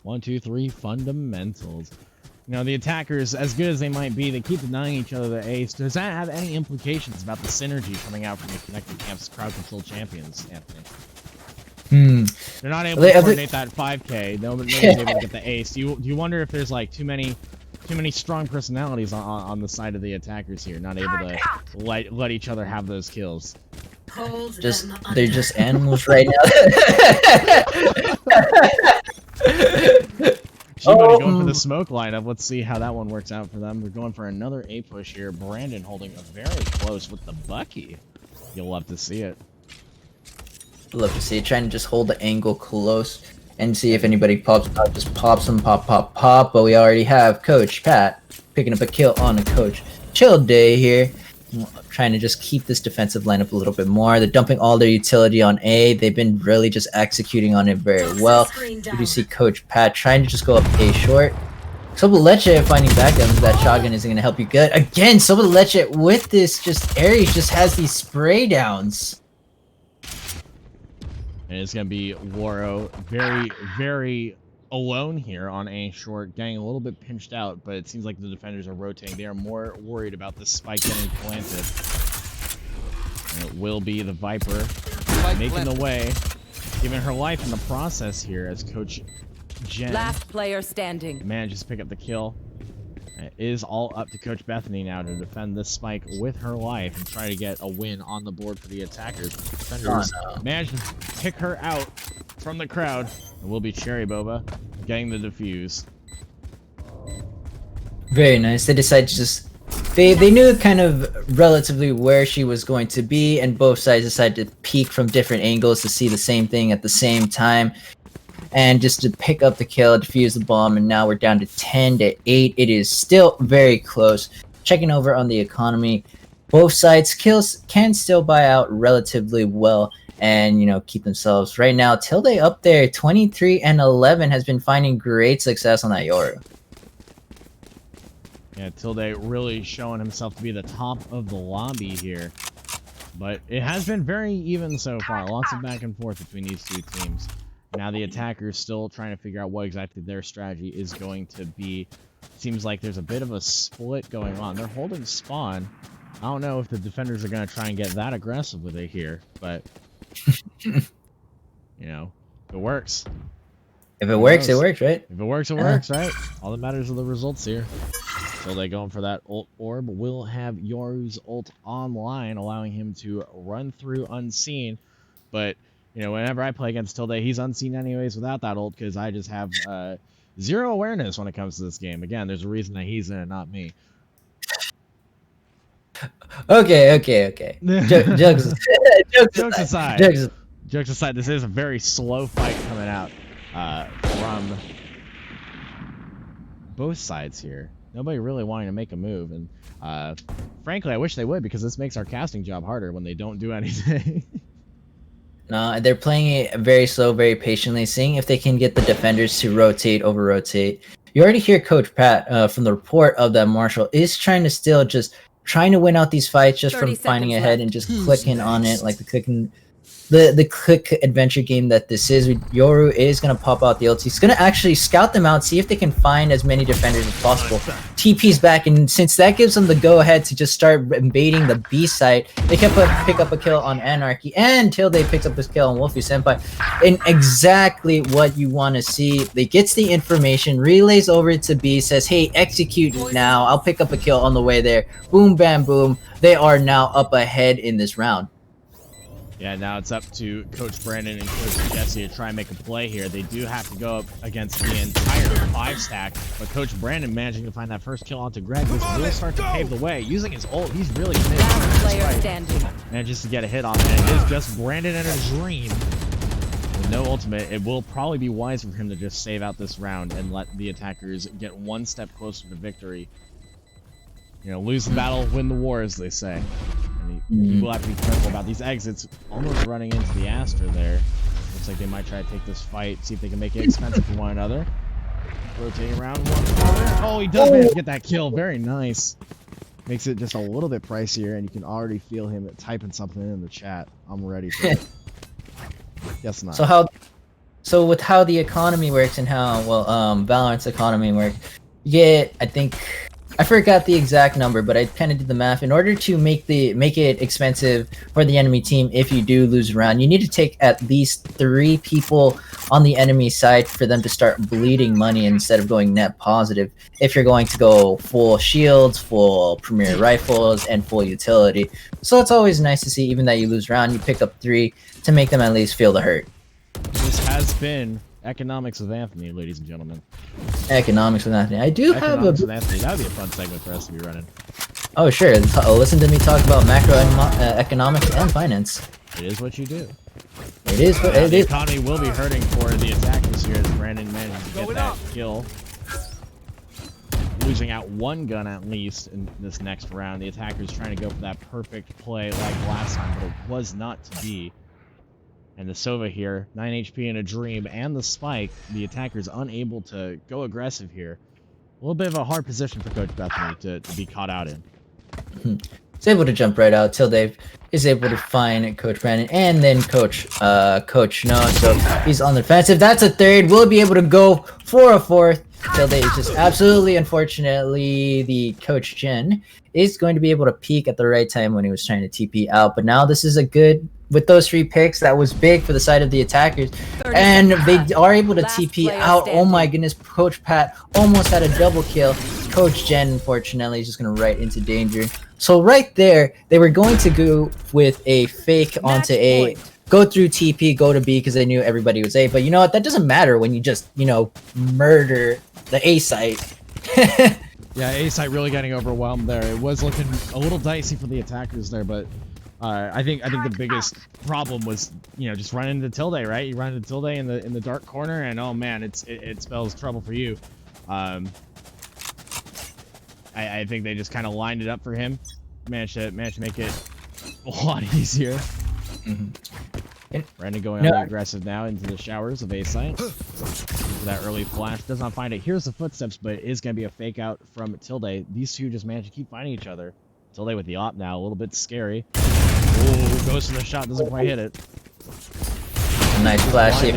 1, 2, 3 fundamentals. You know, the attackers, as good as they might be, they keep denying each other the ace. Does that have any implications about the synergy coming out from the Connected Camp's crowd control champions, Anthony? They're not able to coordinate that 5K. Nobody's able to get the ace. Do you wonder if there's like too many strong personalities on the side of the attackers here, not able to let each other have those kills? They're just animals right now. G-Money going for the smoke lineup. Let's see how that one works out for them. We're going for another A push here. Brandon holding a very close with the Bucky. You'll love to see it. Love to see it. Trying to just hold the angle close and see if anybody pops out. Just pops them, pop, pop, pop. But we already have Coach Pat picking up a kill on a Coach Tilde here. Trying to just keep this defensive lineup a little bit more. They're dumping all their utility on A. They've been really just executing on it very well. You do see Coach Pat trying to just go up A short. Soba Leche finding back that shotgun isn't going to help you good. Again, Soba Leche with this just Ares just has these spray downs. And it's going to be Waro very, very alone here on A short, getting a little bit pinched out, but it seems like the defenders are rotating. They are more worried about this spike getting planted. And it will be the Viper making the way, giving her life in the process here as Coach Jen last player standing manages to pick up the kill. It is all up to Coach Bethany now to defend this spike with her life and try to get a win on the board for the attackers. Defenders manage to pick her out from the crowd. It will be Cherry Boba getting the defuse. Very nice. They decided to just... They knew kind of relatively where she was going to be, and both sides decided to peek from different angles to see the same thing at the same time. And just to pick up the kill, defuse the bomb, and now we're down to 10-8. It is still very close. Checking over on the economy, both sides kills can still buy out relatively well and, you know, keep themselves. Right now, Tilde up there, 23 and 11, has been finding great success on that Yoru. Yeah, Tilde really showing himself to be the top of the lobby here. But it has been very even so far. Lots of back and forth between these two teams. Now the attackers still trying to figure out what exactly their strategy is going to be. Seems like there's a bit of a split going on. They're holding spawn. I don't know if the defenders are going to try and get that aggressive with it here, but you know, if it works. If it works, it works, right? If it works, it works, right? All that matters are the results here. So they going for that ult orb. Will have Yoru's ult online, allowing him to run through unseen. But, you know, whenever I play against Tilde, he's unseen anyways without that ult because I just have zero awareness when it comes to this game. Again, there's a reason that he's in it, not me. Okay. Jokes aside. Jokes aside, this is a very slow fight coming out from both sides here. Nobody really wanting to make a move, and frankly, I wish they would because this makes our casting job harder when they don't do anything. No, they're playing it very slow, very patiently, seeing if they can get the defenders to over-rotate. You already hear Coach Pat from the report of that Marshall is trying to win out these fights just from finding ahead and just clicking on it, like the quick adventure game that this is. Yoru is going to pop out the ult. He's going to actually scout them out, see if they can find as many defenders as possible. TP's back, and since that gives them the go-ahead to just start invading the B site, they can pick up a kill on Anarchy until they picks up this kill on Wolfie Senpai. And exactly what you want to see. They gets the information, relays over to B, says, hey, execute now. I'll pick up a kill on the way there. Boom, bam, boom. They are now up ahead in this round. Yeah, now it's up to Coach Brandon and Coach Jesse to try and make a play here. They do have to go up against the entire 5-stack, but Coach Brandon managing to find that first kill onto Greg. This will start to pave the way. Using his ult, he's really manages to get a hit on it. It is just Brandon and a dream. With no ultimate, it will probably be wise for him to just save out this round and let the attackers get one step closer to victory. You know, lose the battle, win the war, as they say. And he will have to be careful about these exits. Almost running into the Astra there. Looks like they might try to take this fight, see if they can make it expensive for one another. Rotating around one corner. Oh, he does manage to get that kill. Very nice. Makes it just a little bit pricier, and you can already feel him typing something in the chat. I'm ready for it. Guess not. So with how the economy works and how Valorant's economy works, you get, I forgot the exact number, but I kind of did the math. In order to make it expensive for the enemy team, if you do lose a round, you need to take at least 3 people on the enemy side for them to start bleeding money instead of going net positive. If you're going to go full shields, full premier rifles, and full utility, so it's always nice to see, even that you lose a round, you pick up 3 to make them at least feel the hurt. This has been Economics with Anthony, ladies and gentlemen. Economics with Anthony. I do have a... with Anthony. That would be a fun segment for us to be running. Oh, sure. Listen to me talk about macroeconomics and finance. It is what you do. It is what it is. The economy will be hurting for the attackers here as Brandon manages to get that kill. Losing out 1 gun at least in this next round. The attackers trying to go for that perfect play like last time, but it was not to be. And the Sova here, 9 HP and a dream, and the spike, the attackers unable to go aggressive here. A little bit of a hard position for Coach Bethany to be caught out in. He's able to jump right out till Dave is able to find Coach Brandon and then Coach No. So he's on the defensive. That's a 3rd. We'll be able to go for a 4th. Till Dave just absolutely, unfortunately, the Coach Jen is going to be able to peek at the right time when he was trying to TP out. But now this is a good... With those 3 picks, that was big for the side of the attackers. And they are able to TP out. Oh my goodness, Coach Pat almost had a double kill. Coach Jen, unfortunately, is just going to right into danger. So right there, they were going to go with a fake onto A, go through TP, go to B because they knew everybody was A. But you know what? That doesn't matter when you just, murder the A site. Yeah, A site really getting overwhelmed there. It was looking a little dicey for the attackers there, but... I think the biggest problem was, just running into Tilde, right? You run into Tilde in the dark corner, and oh man, it spells trouble for you. I think they just kind of lined it up for him, managed to make it a lot easier. Brandon going on the aggressive now into the showers of A site. for that early flash. Does not find it. Here's the footsteps, but it is going to be a fake out from Tilde. These two just manage to keep finding each other. Tilde with the op now, a little bit scary. Oh, goes for the shot, doesn't quite hit it. Nice flash save.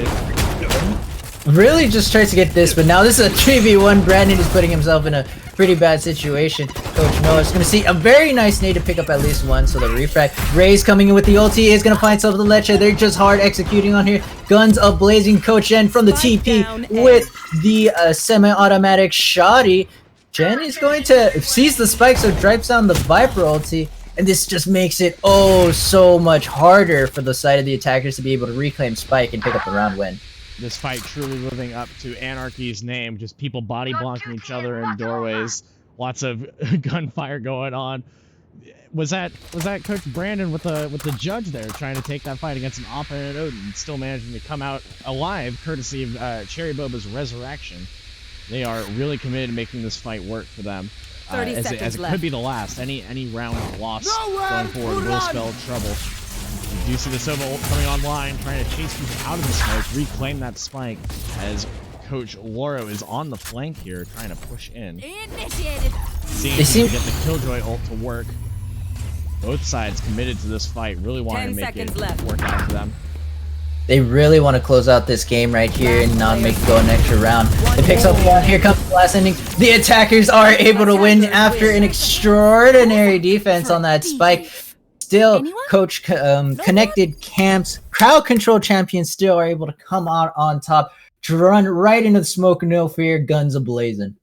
Really just tries to get this, but now this is a 3v1. Brandon is putting himself in a pretty bad situation. Coach Noah's going to see a very nice nade to pick up at least one, so the refract. Ray's coming in with the ulti, is going to find himself the Leche. They're just hard executing on here. Guns up blazing. Coach Jen from the TP with the semi-automatic shoddy. Jen is going to seize the spike, so drives down the Viper ulti. And this just makes it oh so much harder for the side of the attackers to be able to reclaim spike and pick up the round win. This fight truly living up to Anarchy's name. Just people body blocking each other in doorways. Lots of gunfire going on. Was that Coach Brandon with the judge there trying to take that fight against an op and an Odin, still managing to come out alive courtesy of Cherry Boba's resurrection. They are really committed to making this fight work for them. 30 as seconds it left. could be the last. Any round loss going forward will spell trouble. You do see the Sova ult coming online, trying to chase people out of the smoke, reclaim that spike as Coach Loro is on the flank here, trying to push in. Initiated. Seeing if he can get the Killjoy ult to work. Both sides committed to this fight, really wanting to make it work out for them. They really want to close out this game right here and not make it go an extra round. It picks up one. Here comes the last ending. The attackers are able to win after an extraordinary defense on that spike. Still, Coach Connected Camps, crowd control champions still are able to come out on top, to run right into the smoke, no fear, guns ablazing.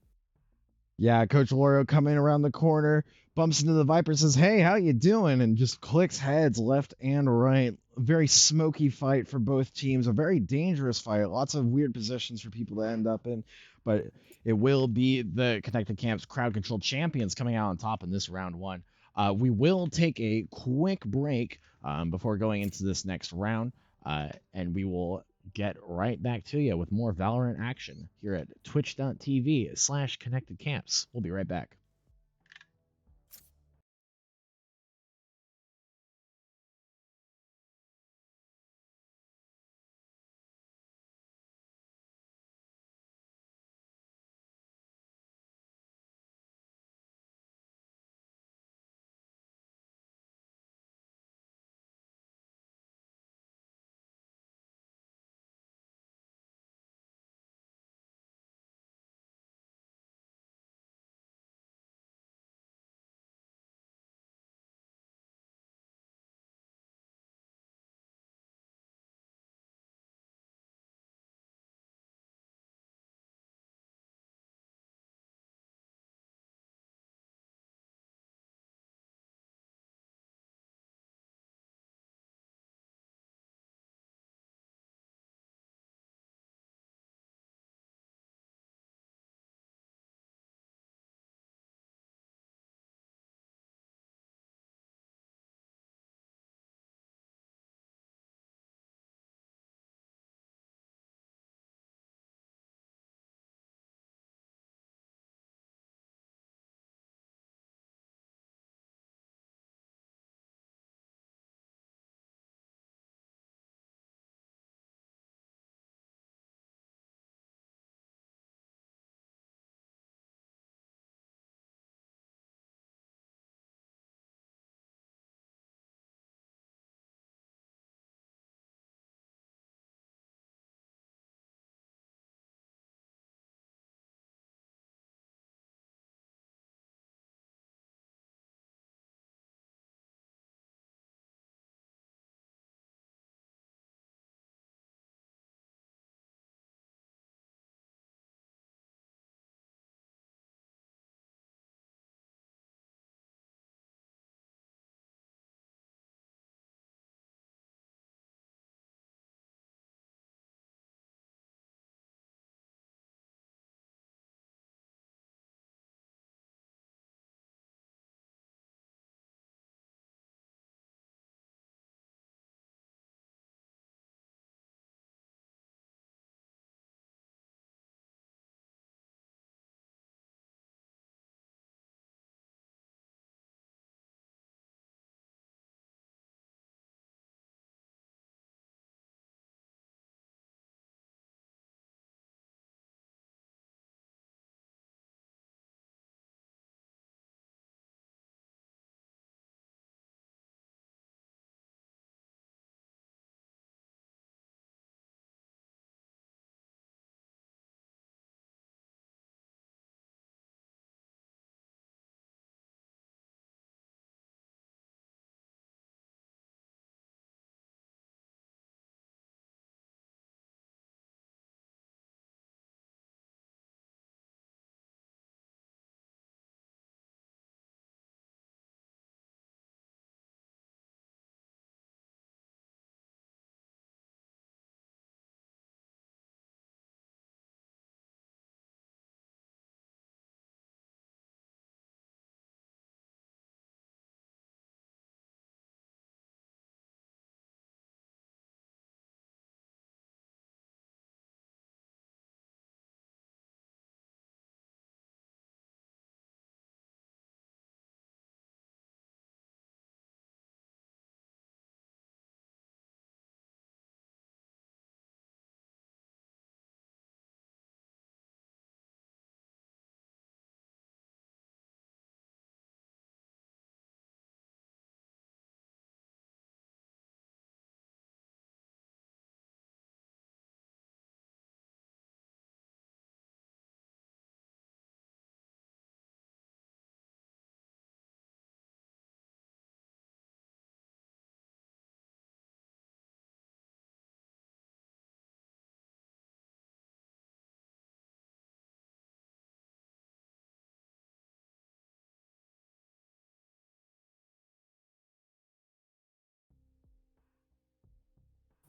Yeah, Coach Loro coming around the corner, bumps into the Viper, says, "Hey, how you doing?" and just clicks heads left and right. A very smoky fight for both teams, a very dangerous fight. Lots of weird positions for people to end up in, but it will be the Connected Camps crowd control champions coming out on top in this round one. We will take a quick break before going into this next round, and we will get right back to you with more Valorant action here at twitch.tv/connectedcamps. We'll be right back.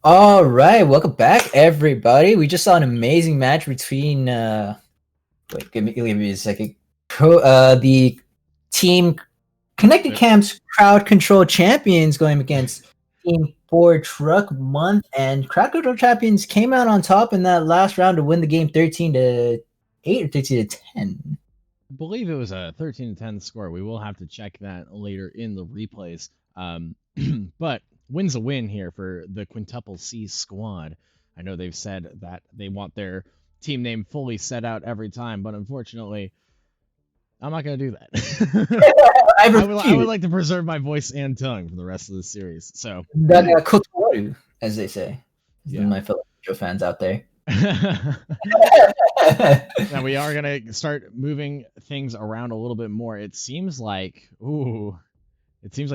All right, welcome back, everybody. We just saw an amazing match between. Wait, give me a second. The team Connected Camp's crowd control champions going against Team 4 Truck Month, and crowd control champions came out on top in that last round to win the game 13-8 or 13-10. I believe it was a 13-10 score. We will have to check that later in the replays. But win's a win here for the Quintuple C squad. I know they've said that they want their team name fully set out every time, but unfortunately, I'm not going to do that. I would like to preserve my voice and tongue for the rest of the series. So, as they say. Yeah. My fellow Joe fans out there. Now we are going to start moving things around a little bit more. It seems like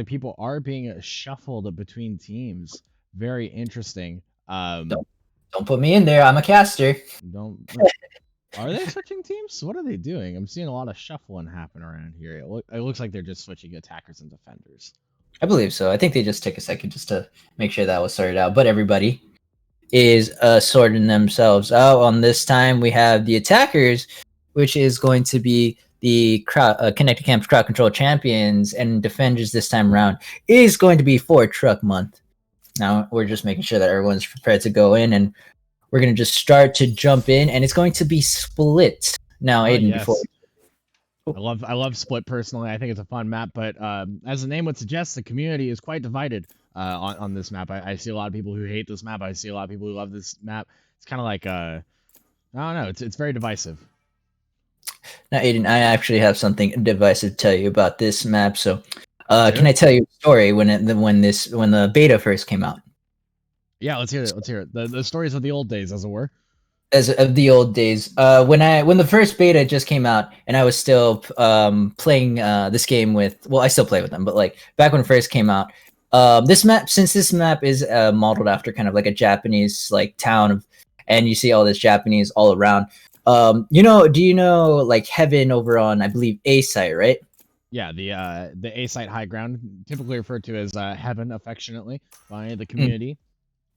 people are being shuffled between teams. Very interesting. Don't put me in there. I'm a caster. Are they switching teams? What are they doing? I'm seeing a lot of shuffling happen around here. It looks like they're just switching attackers and defenders. I believe so. I think they just took a second just to make sure that was sorted out. But everybody is sorting themselves out. On this time, we have the attackers, which is going to be the Connected Camp's crowd control champions, and defenders this time around is going to be 4 Truck Month. Now, we're just making sure that everyone's prepared to go in, and we're going to just start to jump in, and it's going to be split. Now, Aidan, yes. before... I love Split personally. I think it's a fun map, but as the name would suggest, the community is quite divided on this map. I see a lot of people who hate this map. I see a lot of people who love this map. It's kind of like I don't know. It's very divisive. Now, Aidan, I actually have something divisive to tell you about this map. So, can I tell you a story when the beta first came out? Yeah, let's hear it. Let's hear it. The stories of the old days, as it were. As of the old days, when the first beta just came out, and I was still playing this game with, well, I still play with them, but like back when it first came out, this map is modeled after kind of like a Japanese like town, and you see all this Japanese all around. Do you know like Heaven over on, I believe, A site, right? Yeah, the A site high ground, typically referred to as Heaven affectionately by the community.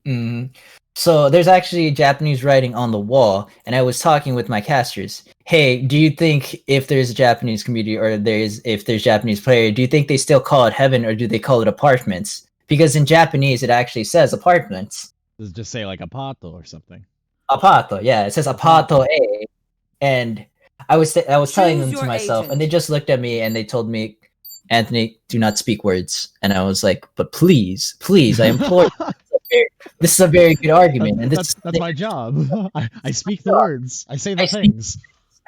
Mm-hmm. So there's actually Japanese writing on the wall, and I was talking with my casters. Hey, do you think if there's a Japanese community or if there's Japanese player, do you think they still call it Heaven or do they call it apartments? Because in Japanese it actually says apartments. Does it just say like apato or something? Apato, yeah, it says apato A. And I was telling them to myself, agent. and they just looked at me and they told me, Anthony, do not speak words. And I was like, but please, I implore you. This is a very good argument, and that's my job. I speak the words. I say the things.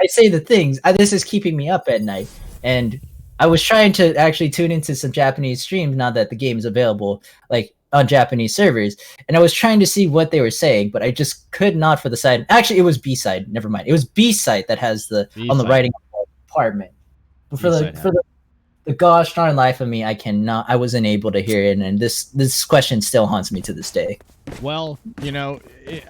I say the things. This is keeping me up at night, and I was trying to actually tune into some Japanese streams now that the game is available, like on Japanese servers, and I was trying to see what they were saying, but I just could not for the side. Actually, it was B side. Never mind. It was B side that has the B-side. on the writing apartment. But for the gosh darn life of me, I wasn't able to hear it, and this question still haunts me to this day. Well,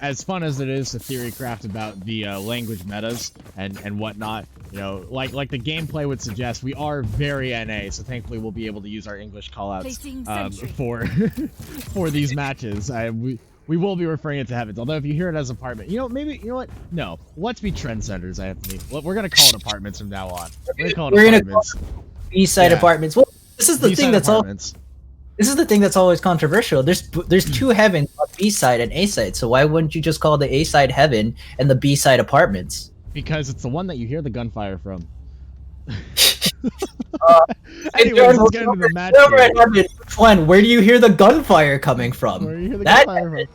as fun as it is to theory craft about the language metas and whatnot, like the gameplay would suggest, we are very NA, so thankfully we'll be able to use our English callouts for these matches. We will be referring it to Heavens, although if you hear it as apartment, no, let's be trendsetters, Anthony. We're gonna call it apartments from now on. We're gonna call it apartments. B-side apartments. Well, this is the thing that's This is the thing that's always controversial. There's two Heavens on B side and A side. So why wouldn't you just call the A side Heaven and the B side apartments? Because it's the one that you hear the gunfire from. Anyways, let's get into the match. Which one? Where do you hear the gunfire coming from? Where do you hear the gunfire from?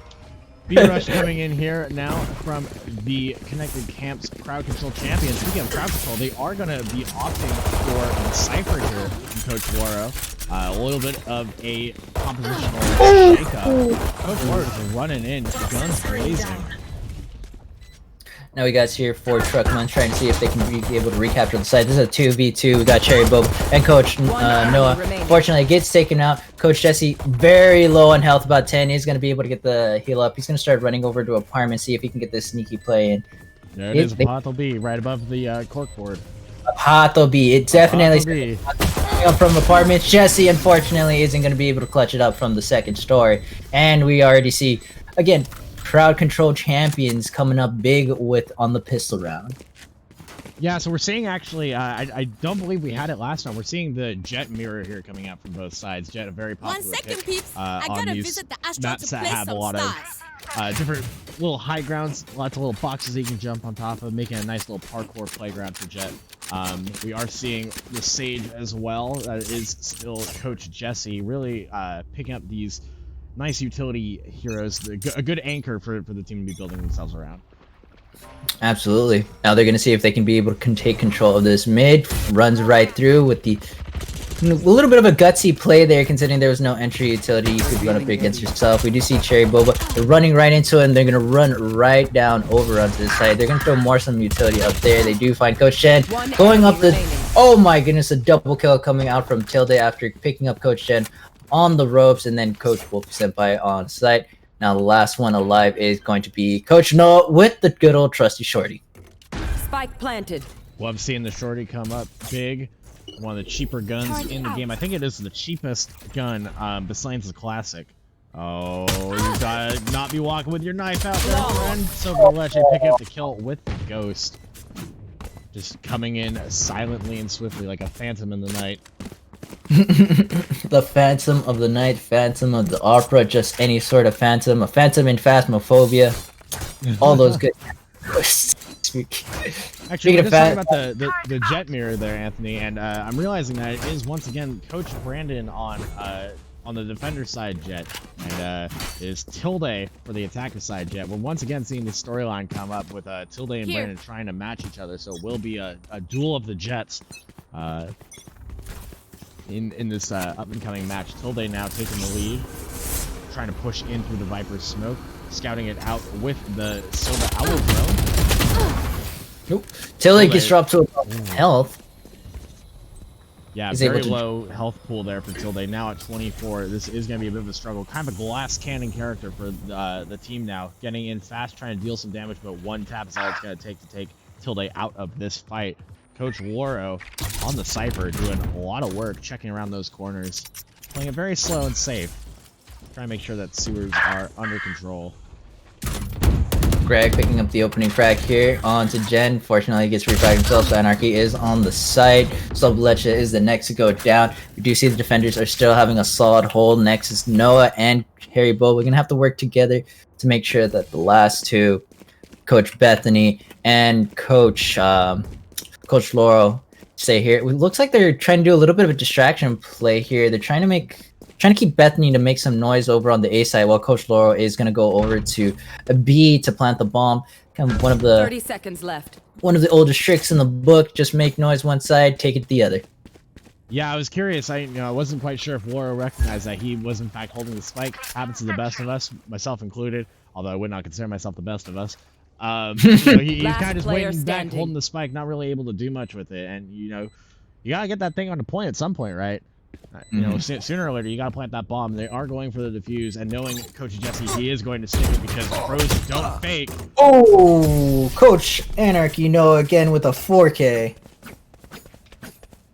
B-Rush coming in here now from the Connected Camp's crowd control champions. Speaking of crowd control, they are going to be opting for a Cypher here from Coach Waro. A little bit of a compositional shake-up. Coach Waro is running in, guns blazing. Now we got here 4 Truck Month trying to see if they can be able to recapture the site. This is a 2v2. We got Cherry Bob and Coach Noah. Fortunately, gets taken out. Coach Jesse, very low on health, about 10. He's going to be able to get the heal up. He's going to start running over to apartment, see if he can get this sneaky play in. There it is, Apato B, right above the corkboard. Apato B. It definitely up from apartments. Jesse, unfortunately, isn't going to be able to clutch it up from the second story. And we already see again, crowd control champions coming up big with on the pistol round. Yeah, so we're seeing actually, I don't believe we had it last time. We're seeing the Jet mirror here coming out from both sides. Jet, a very popular pick, peeps. I on gotta these visit the Astro maps to that play have a some lot stars. of different little high grounds, lots of little boxes that you can jump on top of, making a nice little parkour playground for Jet. We are seeing the Sage as well. That is still Coach Jesse, really picking up these nice utility heroes, a good anchor for the team to be building themselves around. Absolutely. Now they're going to see if they can be able to take control of this mid. Runs right through with the a little bit of a gutsy play there, considering there was no entry utility. You could run up against yourself. We do see Cherry Boba. They're running right into it, and they're going to run right down over onto the side. They're going to throw more some utility up there. They do find Coach Chen going up the... Oh my goodness, a double kill coming out from Tilde after picking up Coach Chen on the ropes, and then Coach Wolf Senpai on site. Now the last one alive is going to be Coach Noah with the good old trusty shorty. Spike planted. Well, I'm seeing the shorty come up big. One of the cheaper guns in the game. I think it is the cheapest gun besides the classic. Oh, you gotta not be walking with your knife out there, friend. So we'll let you pick up the kill with the ghost. Just coming in silently and swiftly like a phantom in the night. The Phantom of the Night, Phantom of the Opera, just any sort of phantom, a phantom in Phasmophobia, all those good. Actually, we're just talking about the Jet mirror there, Anthony, and I'm realizing that it is once again Coach Brandon on the defender side Jet, and it is Tilde for the attacker side Jet. We're once again seeing the storyline come up with Tilde and Brandon trying to match each other, so it will be a duel of the Jets. In this up-and-coming match. Tilde now taking the lead, trying to push in through the Viper's smoke, scouting it out with the Silva Owl Throw. Nope. Tilde gets dropped to health. Yeah, very low health pool there for Tilde. Now at 24, this is going to be a bit of a struggle. Kind of a glass cannon character for the team now. Getting in fast, trying to deal some damage, but one tap is all it's going to take Tilde out of this fight. Coach Loro on the Cypher doing a lot of work, checking around those corners, playing it very slow and safe, trying to make sure that sewers are under control. Greg picking up the opening frag here onto Jen. Fortunately, he gets refragged himself, so Anarchy is on the side. Sublecha is the next to go down. We do see the defenders are still having a solid hold. Next is Noah and Harry Bo. We're going to have to work together to make sure that the last two, Coach Bethany and Coach Laurel, stay here. It looks like they're trying to do a little bit of a distraction play here. They're trying to keep Bethany to make some noise over on the A side, while Coach Laurel is going to go over to a B to plant the bomb. Kind of one of the 30 seconds left. One of the oldest tricks in the book. Just make noise one side, take it the other. Yeah, I was curious. I wasn't quite sure if Laurel recognized that he was in fact holding the spike. Happens to the best of us, myself included. Although I would not consider myself the best of us. He's kind of just waiting back, holding the spike, not really able to do much with it. And you gotta get that thing on the point at some point, right? Sooner or later, you gotta plant that bomb. They are going for the defuse, and knowing Coach Jesse, he is going to stick it because pros don't fake. Oh, Coach Anarchy, again with a 4K.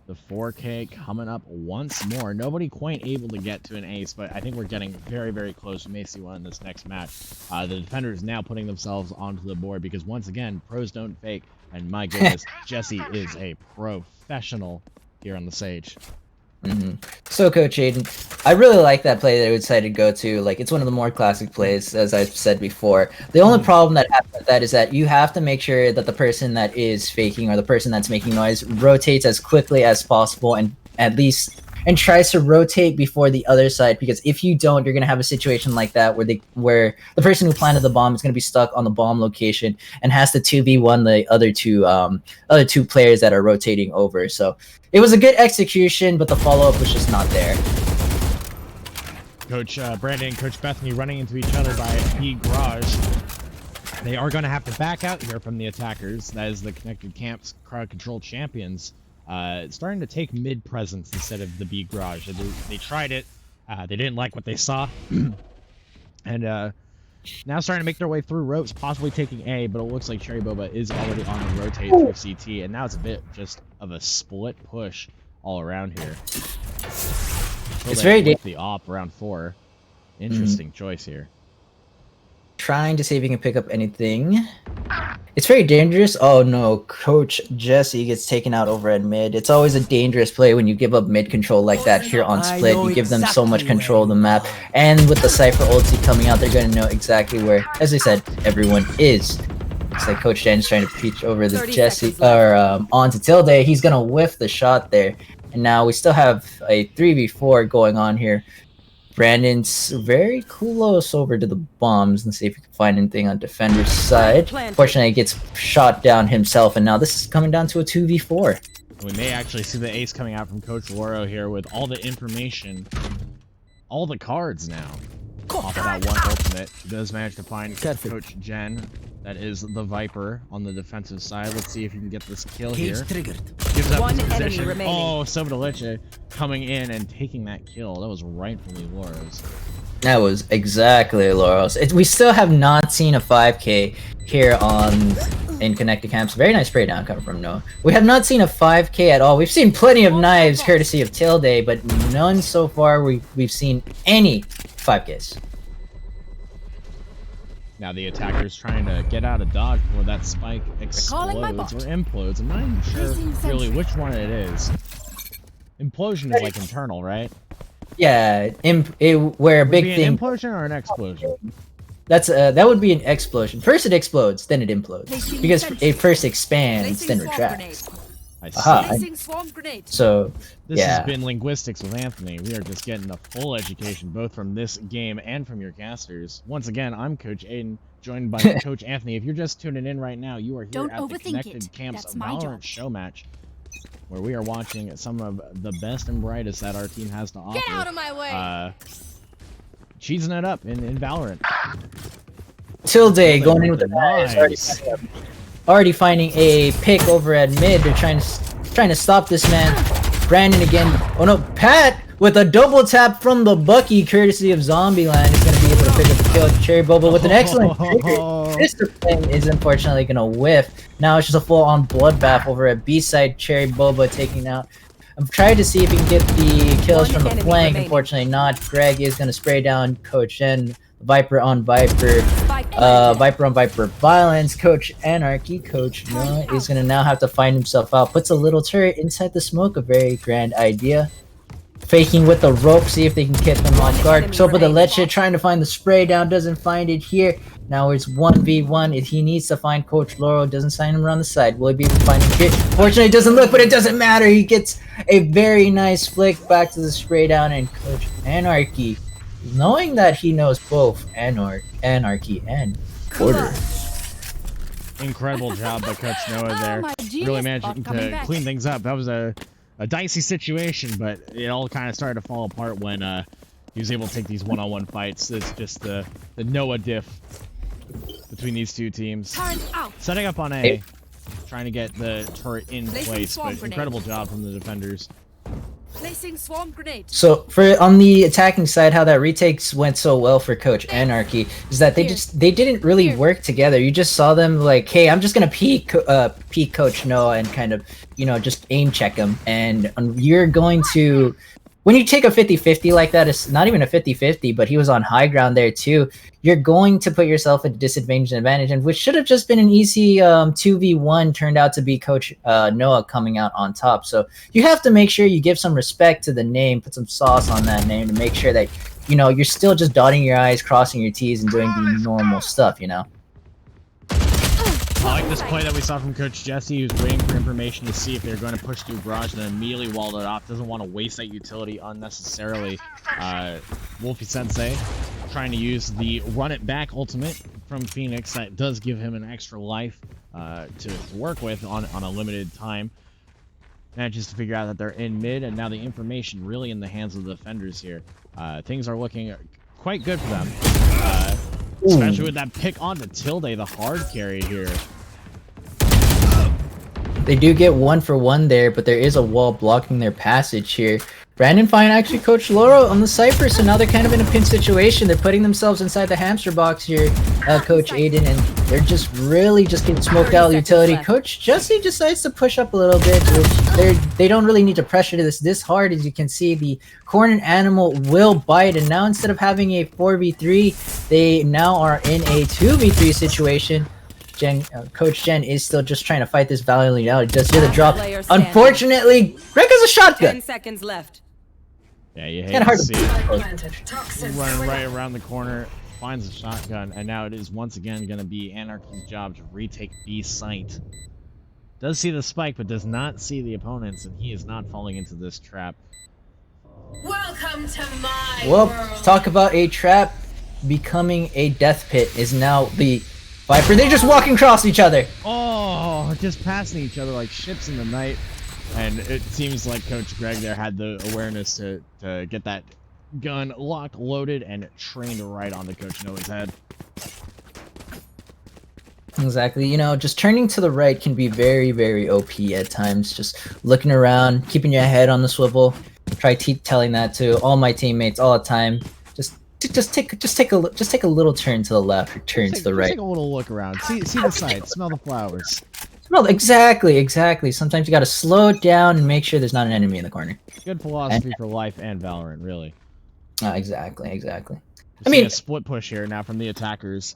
The 4K coming up once more. Nobody quite able to get to an ace, but I think we're getting very, very close. We may see one in this next match. The defenders now putting themselves onto the board because once again, pros don't fake. And my goodness, Jesse is a professional here on the Sage. So, Coach Aidan, I really like that play that I would decided to go to. Like, it's one of the more classic plays, as I've said before. The only problem that happens with that is that you have to make sure that the person that is faking or the person that's making noise rotates as quickly as possible and tries to rotate before the other side, because if you don't, you're going to have a situation like that where the person who planted the bomb is going to be stuck on the bomb location and has to 2v1 the other two players that are rotating over. So it was a good execution, but the follow-up was just not there. Coach Brandon and Coach Bethany running into each other by B Garage. They are going to have to back out here from the attackers. That is the Connected Camps crowd control champions. Starting to take mid presence instead of the B Garage. They tried it. They didn't like what they saw. And now starting to make their way through ropes, possibly taking A, but it looks like Cherry Boba is already on the rotate through CT, and now it's a bit just of a split push all around here. It's very with the op round 4. Interesting choice here. trying to see if he can pick up anything. It's very dangerous. Oh no, Coach Jesse gets taken out over at mid. It's always a dangerous play when you give up mid control like that here on Split. You give them so much control of the map. And with the Cypher ulti coming out, they're going to know exactly where, as I said, everyone is. Looks like Coach Jen's trying to peek over the Jesse, or onto Tilde. He's going to whiff the shot there. And now we still have a 3v4 going on here. Brandon's very close over to the bombs. Let's see if we can find anything on defender's side. Fortunately, he gets shot down himself, and now this is coming down to a 2v4. We may actually see the ace coming out from Coach Loro here with all the information, all the cards now. Off of that one ultimate, he does manage to find Coach Jen. That is the Viper on the defensive side. Let's see if he can get this kill here. Gives up his position. Oh, Sobadaliche coming in and taking that kill. That was rightfully Loro's. That was exactly Loro's. We still have not seen a 5K here in Connected Camps. Very nice spray down coming from Noah. We have not seen a 5K at all. We've seen plenty of knives courtesy of Tilde, but none so far we've seen any 5Ks. Now the attacker's trying to get out of dodge before that spike explodes or implodes. I'm not even sure really which one it is. Implosion is like internal, right? Yeah, where a big thing. An implosion or an explosion? That would be an explosion. First it explodes, then it implodes. Because it first expands, then retracts. I see. So, this has been Linguistics with Anthony. We are just getting a full education both from this game and from your casters. Once again, I'm Coach Aidan, joined by Coach Anthony. If you're just tuning in right now, you are here at the Connected Camps Valorant Showmatch, where we are watching some of the best and brightest that our team has to offer. Get out of my way! Cheesing it up in Valorant. Tilde going in with the knives. Already finding a pick over at mid. They're trying to stop this man. Brandon again. Oh no, Pat with a double tap from the Bucky, courtesy of Zombieland, is going to be able to pick up the kill. Cherry Boba with an excellent trigger. This thing is unfortunately going to whiff. Now it's just a full-on bloodbath over at B-side. Cherry Boba taking out. I'm trying to see if he can get the kills from the flank. Unfortunately not. Greg is going to spray down Coach Jen. Viper on Viper. Viper on Viper violence. Coach Anarchy. Coach Noah is going to now have to find himself out. Puts a little turret inside the smoke. A very grand idea. Faking with the rope. See if they can get them off guard. So for the Leche trying to find the spray down. Doesn't find it here. Now it's 1v1. If he needs to find Coach Laurel, doesn't sign him around the side. Will he be able to find him here? Fortunately, it doesn't look, but it doesn't matter. He gets a very nice flick back to the spray down, and Coach Anarchy, knowing that he knows both Anarchy and Order. Incredible job by Coach Noah there. Really managing to clean things up. That was a dicey situation, but it all kind of started to fall apart when he was able to take these one-on-one fights. It's just the Noah diff between these two teams. Setting up on A, trying to get the turret in place, but incredible job from the defenders. Placing swarm grenade. So on the attacking side, how that retakes went so well for Coach Anarchy is that they didn't really work together. You just saw them like, hey, I'm just gonna peek Coach Noah and kind of, just aim check him, and you're going to. When you take a 50-50 like that, it's not even a 50-50, but he was on high ground there too. You're going to put yourself at a disadvantage and advantage, and which should have just been an easy 2v1 turned out to be Coach Noah coming out on top. So you have to make sure you give some respect to the name, put some sauce on that name to make sure that, you're still just dotting your I's, crossing your T's, and doing the normal stuff, I like this play that we saw from Coach Jesse. He was waiting for information to see if they're going to push through Garage and then immediately walled it off. Doesn't want to waste that utility unnecessarily. Wolfie Sensei trying to use the run it back ultimate from Phoenix. That does give him an extra life to work with on a limited time. Manages to figure out that they're in mid, and now the information really in the hands of the defenders here. Things are looking quite good for them. Especially with that pick onto Tilde, the hard carry here. They do get 1-for-1 there, but there is a wall blocking their passage here. Brandon Fine actually coached Laurel on the Cypher, so now they're kind of in a pinch situation. They're putting themselves inside the hamster box here, Coach Aidan, and they're just really just getting smoked out utility. Coach Jesse decides to push up a little bit, which they don't really need to pressure this hard. As you can see, the cornered animal will bite, and now instead of having a 4v3, they now are in a 2v3 situation. Coach Jen is still just trying to fight this valiantly out. He does hear the drop. Unfortunately, Greg has a shotgun. 10 seconds left. Yeah, you hate to see it. Running right around the corner, finds a shotgun, and now it is once again going to be Anarchy's job to retake B site. Does see the spike, but does not see the opponents, and he is not falling into this trap. Welcome to my world. Talk about a trap becoming a death pit is now the Viper. They're just walking across each other. Oh, just passing each other like ships in the night. And it seems like Coach Greg there had the awareness to get that gun locked, loaded, and trained right onto Coach Noah's head. Exactly. You know, just turning to the right can be very, very OP at times. Just looking around, keeping your head on the swivel. Try telling that to all my teammates all the time. Just take a little turn to the left or turn to the right. Take a little look around. See the sights. Smell the flowers. Well, exactly. Sometimes you gotta slow it down and make sure there's not an enemy in the corner. Good philosophy for life and Valorant, really. Exactly. I mean, a split push here now from the attackers,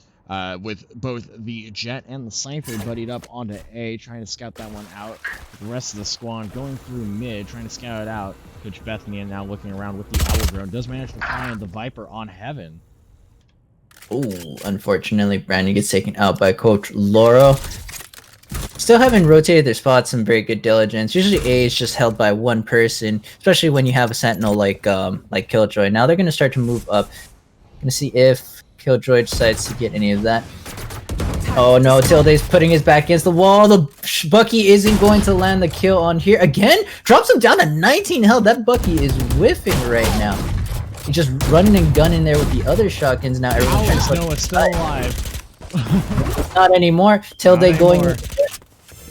with both the Jet and the Cypher buddied up onto A, trying to scout that one out. The rest of the squad going through mid, trying to scout it out. Coach Bethany and now looking around with the Owl Drone. Does manage to find the Viper on Heaven. Ooh, unfortunately, Brandon gets taken out by Coach Lauro. Still haven't rotated their spots in very good diligence. Usually A is just held by one person, especially when you have a sentinel like Killjoy. Now they're going to start to move up. Gonna see if Killjoy decides to get any of that. Oh no, Tilde's putting his back against the wall. The Bucky isn't going to land the kill on here. Again, drops him down to 19 health. That Bucky is whiffing right now. He's just running and gunning there with the other shotguns now. Everyone's trying to it's still alive. Not anymore. Tilde going...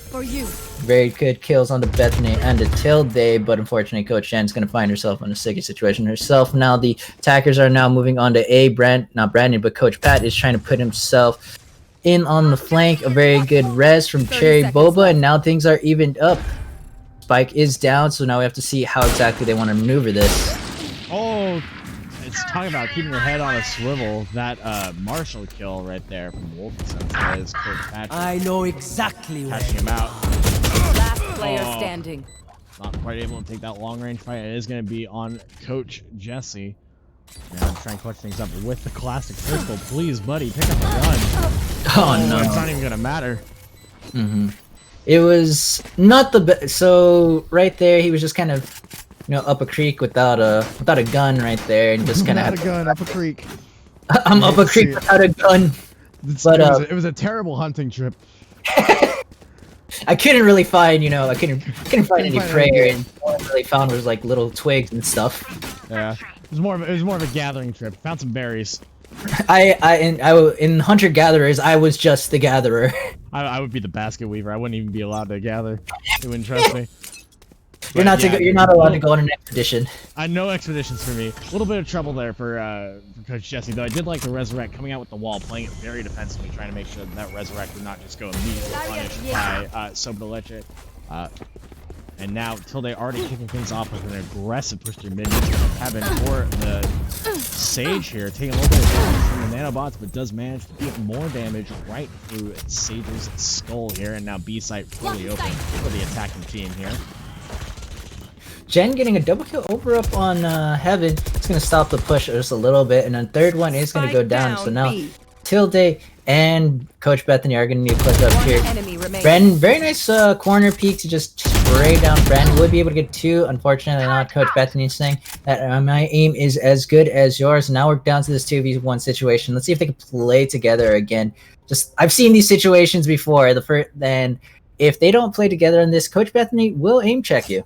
For you. Very good kills on the Bethany and the Tilde, but unfortunately Coach Jen's going to find herself in a sticky situation herself. Now the attackers are now moving on to A. Not Brandon, but Coach Pat is trying to put himself in on the flank. A very good res from Cherry Boba, and now things are evened up. Spike is down, so now we have to see how exactly they want to maneuver this. Oh, it's talking about keeping your head on a swivel. That Marshall kill right there from Wolfenson. That is Coach Patrick. I know exactly where. Catching him out. Last player standing. Not quite able to take that long range fight. It is going to be on Coach Jesse. Now I'm trying to clutch things up with the classic pistol. Please, buddy, pick up a gun. Oh no, it's not even going to matter. It was not the best. So right there, he was just kind of, you know, up a creek without a gun right there, and just kind of had a gun up a creek. I'm up a creek without a gun. But it was a terrible hunting trip. I couldn't really find, you know, I couldn't find any prey, and all I really found was like little twigs and stuff. Yeah, it was more of a gathering trip. Found some berries. In hunter gatherers, I was just the gatherer. I would be the basket weaver. I wouldn't even be allowed to gather. They wouldn't trust me. You're not allowed to go on an expedition. No expeditions for me. A little bit of trouble there for Coach Jesse, though. I did like the Resurrect coming out with the wall, playing it very defensively, trying to make sure that Resurrect would not just go immediately punished by Soba Leche. And now, Tilde already kicking things off with an aggressive push through mid. Heaven for the Sage here, taking a little bit of damage from the nanobots, but does manage to get more damage right through Sage's skull here. And now B site fully open for the attacking team here. Jen getting a double kill over up on Heaven. It's going to stop the push just a little bit, and then third one is going to go down. So now Tilde and Coach Bethany are going to need to click up here. Brandon, very nice corner peek to just spray down. Brandon would be able to get two. Unfortunately not. Coach Bethany saying that my aim is as good as yours. Now we're down to this 2v1 situation. Let's see if they can play together again. I've seen these situations before. Then if they don't play together in this, Coach Bethany will aim check you.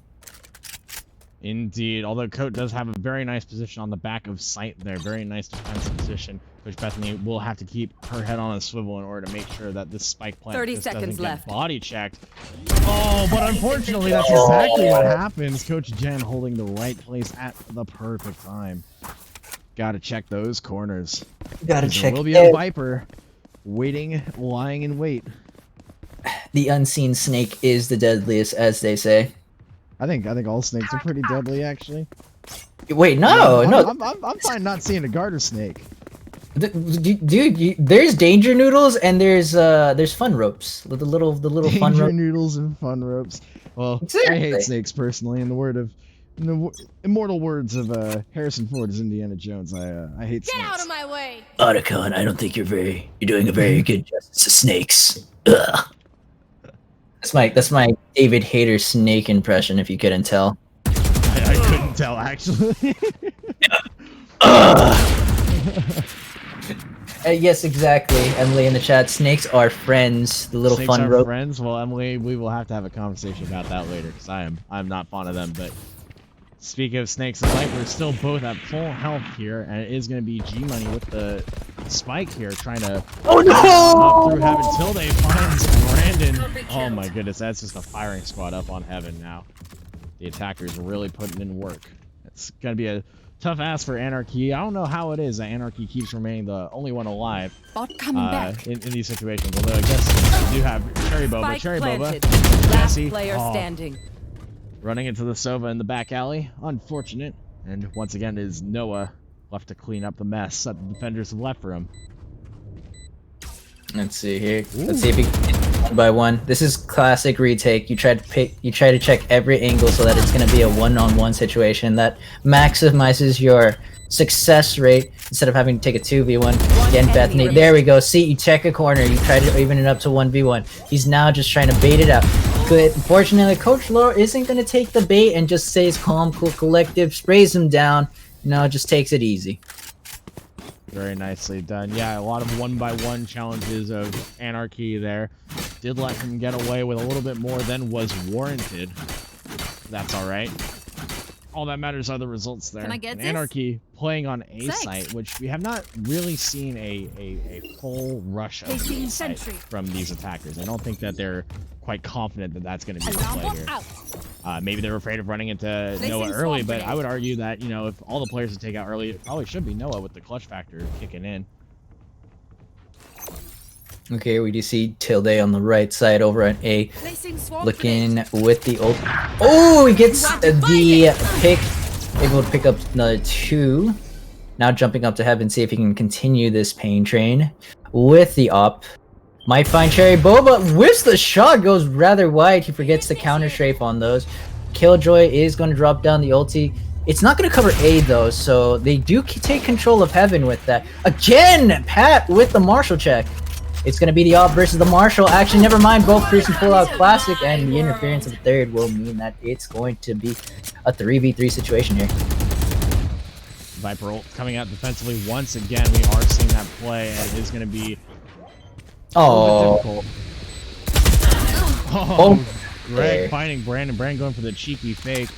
Indeed, although Coach does have a very nice position on the back of site there. Very nice defensive position. Coach Bethany will have to keep her head on a swivel in order to make sure that this spike plant 30 just doesn't seconds get left. body checked. Oh, but unfortunately, that's exactly what happens. Coach Jen holding the right place at the perfect time. Gotta check those corners. Gotta check. There will be a Viper waiting, lying in wait. The unseen snake is the deadliest, as they say. I think all snakes are pretty deadly, actually. Wait, no, no, I'm fine not seeing a garter snake. dude. There's danger noodles and there's fun ropes. The little Danger fun ropes. noodles and fun ropes. Well, Exactly. I hate snakes personally. In the immortal words of Harrison Ford's Indiana Jones, I hate Get snakes. out of my way! Otacon, I don't think you're doing a very good justice to snakes. Ugh. That's my David Hayter snake impression, if you couldn't tell. I couldn't tell actually. Yes, exactly. Emily in the chat. Snakes are friends. The little Snakes fun are rope. friends. Well, Emily, we will have to have a conversation about that later because I'm not fond of them. But speaking of snakes and vipers, still both at full health here, and it is going to be G Money with the spike here, trying to Oh up through heaven no! until they find Brandon. Oh my goodness, that's just a firing squad up on heaven now. The attackers are really putting in work. It's going to be a tough ask for Anarchy. I don't know how it is that Anarchy keeps remaining the only one alive Bot coming back. in these situations. Although I guess we do have Cherry Boba. Spike Cherry planted. Boba. Last Jesse. player Oh, standing. running into the Sova in the back alley. Unfortunate. And once again is Noah left to clean up the mess that the defenders have left for him. Let's see here. Let's see if he can get one by one. This is classic retake. You try to check every angle so that it's gonna be a one-on-one situation that maximizes your success rate instead of having to take a 2v1. Again, Bethany. enemy There we go. See, you check a corner. You try to even it up to 1v1. He's now just trying to bait it out. Good. Unfortunately, Coach Law isn't gonna take the bait and just stays calm, cool, collective, sprays him down. Just takes it easy. Very nicely done. Yeah, a lot of one-by-one challenges of Anarchy there. Did let him get away with a little bit more than was warranted. That's alright. All that matters are the results there. Can I get And this? Anarchy playing on A Thanks. site, which we have not really seen a full rush of Placing A site sentry. from these attackers. I don't think that they're quite confident that that's going to be the Alarm play bot here. out. Maybe they're afraid of running into Placing Noah swamp early, but grenade. I would argue that, if all the players to take out early, it probably should be Noah with the clutch factor kicking in. Okay, we do see Tilde on the right side over at A. Placing swamp Looking grenade. with the ult. Oh, he gets the pick. Able to pick up another 2. Now jumping up to heaven, see if he can continue this pain train with the op. Might find Cherry Boba. Whiffs the shot, goes rather wide. He forgets to counter strafe on those. Killjoy is going to drop down the ulti. It's not going to cover A though, so they do take control of heaven with that. Again, Pat with the Marshall check. It's going to be the op versus the Marshall. Actually, never mind. Both Pierce and pull-out classic, and the interference of the third will mean that it's going to be a 3v3 situation here. Viper ult coming out defensively once again. We are seeing that play, and it is going to be a little bit Oh, difficult. Oh, Greg there. finding Brandon. Brandon going for the cheeky fake.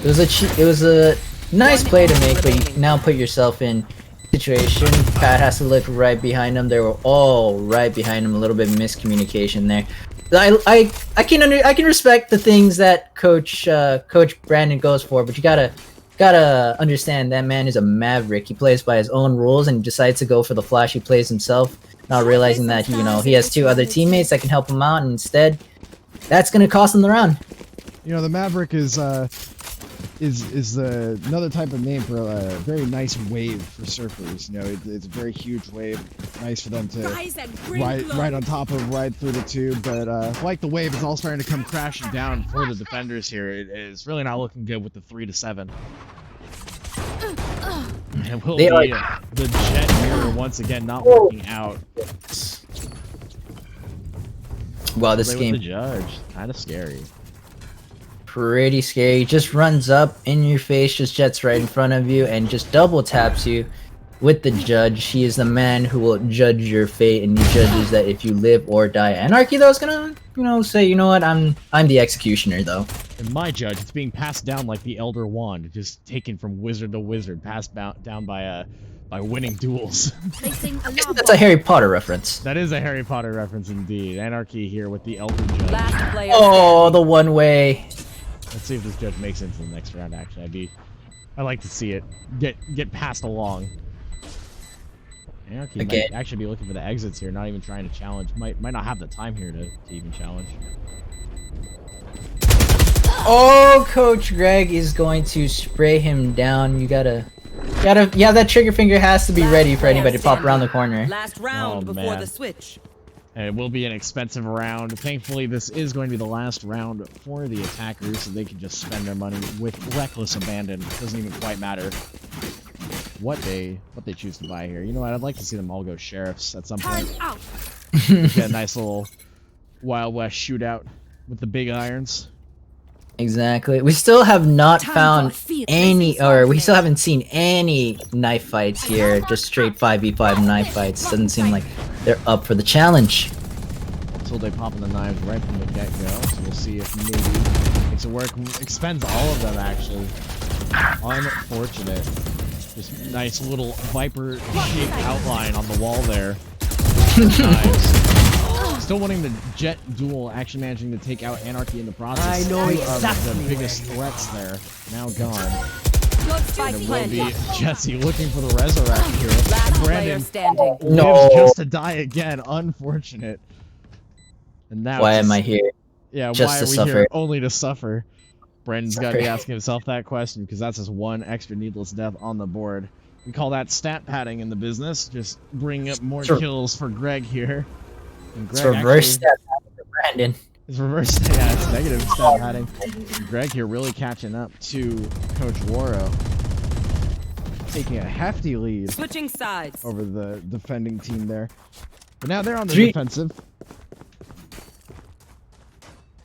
it was a nice play to make, but you now put yourself in situation. Pat has to look right behind him. They were all right behind him. A little bit of miscommunication there. I can respect the things that Coach Brandon goes for, but you gotta understand that man is a maverick. He plays by his own rules and he decides to go for the flashy plays himself, not realizing that he has 2 other teammates that can help him out, and instead that's gonna cost him the round. The Maverick is another type of name for a very nice wave for surfers. It's a very huge wave, nice for them to Rise and bring right on top of, ride through the tube. But like the wave is all starting to come crashing down for the defenders here. It is really not looking good with the 3-7. And will They be are- the jet mirror once again not working out. Wow, this Play with the game judge, kind of scary. pretty scary. Just runs up in your face, just jets right in front of you, and just double taps you with the judge. He is the man who will judge your fate, and he judges that if you live or die. Anarchy though is gonna say, you know what, I'm the executioner though. In my judge, it's being passed down like the Elder Wand, just taken from wizard to wizard, passed down by winning duels. Placing alarm That's a Harry Potter reference. That is a Harry Potter reference indeed. Anarchy here with the Elder Judge. Last player Oh, the one way. Let's see if this judge makes it into the next round. Actually, I'd like to see it get passed along. Anarchy might actually be looking for the exits here, not even trying to challenge. Might not have the time here to even challenge. Oh, Coach Greg is going to spray him down. You gotta, yeah, that trigger finger has to be ready for anybody to pop around the corner. Last round before man. the switch. And it will be an expensive round. Thankfully, this is going to be the last round for the attackers, so they can just spend their money with reckless abandon. It doesn't even quite matter what they choose to buy here. You know what? I'd like to see them all go sheriffs at some point. out. Get a nice little Wild West shootout with the big irons. Exactly. We still have not Time found for feet. any, or we still haven't seen any knife fights here. Just straight 5v5 knife fights. Doesn't seem like they're up for the challenge. Until they pop in the knives right from the get-go. So we'll see if maybe makes it work. Expends all of them, actually. Unfortunate. Just nice little viper-shaped outline on the wall there. Knives. Still wanting the jet duel, actually managing to take out Anarchy in the process. I know Two exactly of the biggest threats there. Now gone. Spike And it will be planted. Jesse looking for the resurrect here. Last player Brandon standing. No. lives just to die again. Unfortunate. And now Why am I here? Yeah, Just why to are we suffer? here only to suffer? Brandon's got to be Suffer. asking himself that question because that's just one extra needless death on the board. We call that stat padding in the business. Just bringing up more kills for Greg here. And It's Greg reverse actually- step for Brandon. It's reverse. Yeah, it's negative stat padding. Greg here really catching up to Coach Waro, taking a hefty lead Switching sides. over the defending team there. But now they're on the Three- defensive.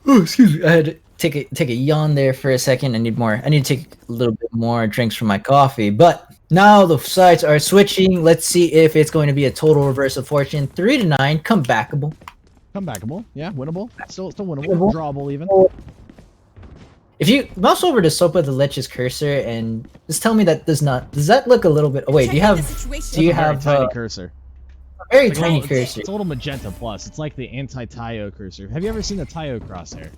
Oh, excuse me. I had to take a yawn there for a second. I need to take a little bit more drinks from my coffee. But now the sides are switching. Let's see if it's going to be a total reverse of fortune. 3-9, comebackable. Comebackable. Yeah, winnable. Still winnable. Winnable. Drawable even. If you mouse over to Sopa the Lech's cursor and just tell me that does that look a little bit? Oh, wait, do you have That's do you a very have tiny cursor? a very It's like a tiny little- cursor? It's a little magenta plus. It's like the anti-Tayo cursor. Have you ever seen the Tayo crosshair?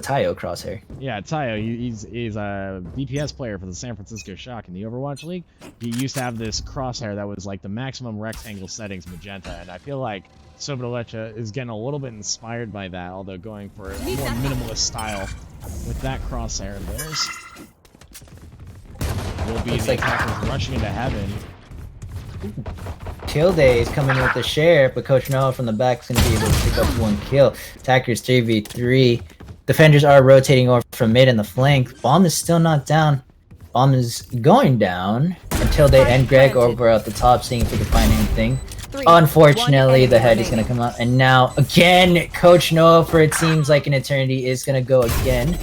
Tayo crosshair. Yeah, Tayo. He's a DPS player for the San Francisco Shock in the Overwatch League. He used to have this crosshair that was like the maximum rectangle settings magenta, and I feel like Sobodalecha is getting a little bit inspired by that, although going for a more minimalist style with that crosshair of theirs. Will be Looks the like- attackers rushing into heaven. Tilde is coming with the share, but Coach Noah from the back is going to be able to pick up one kill. Attackers 3v3. Defenders are rotating over from mid and the flank. Bomb is still not down. Bomb is going down. And Tilde and Greg over at the top, seeing if they can find anything. Unfortunately, the head is going to come out. And now, again, Coach Noah, for it seems like an eternity, is going to go again.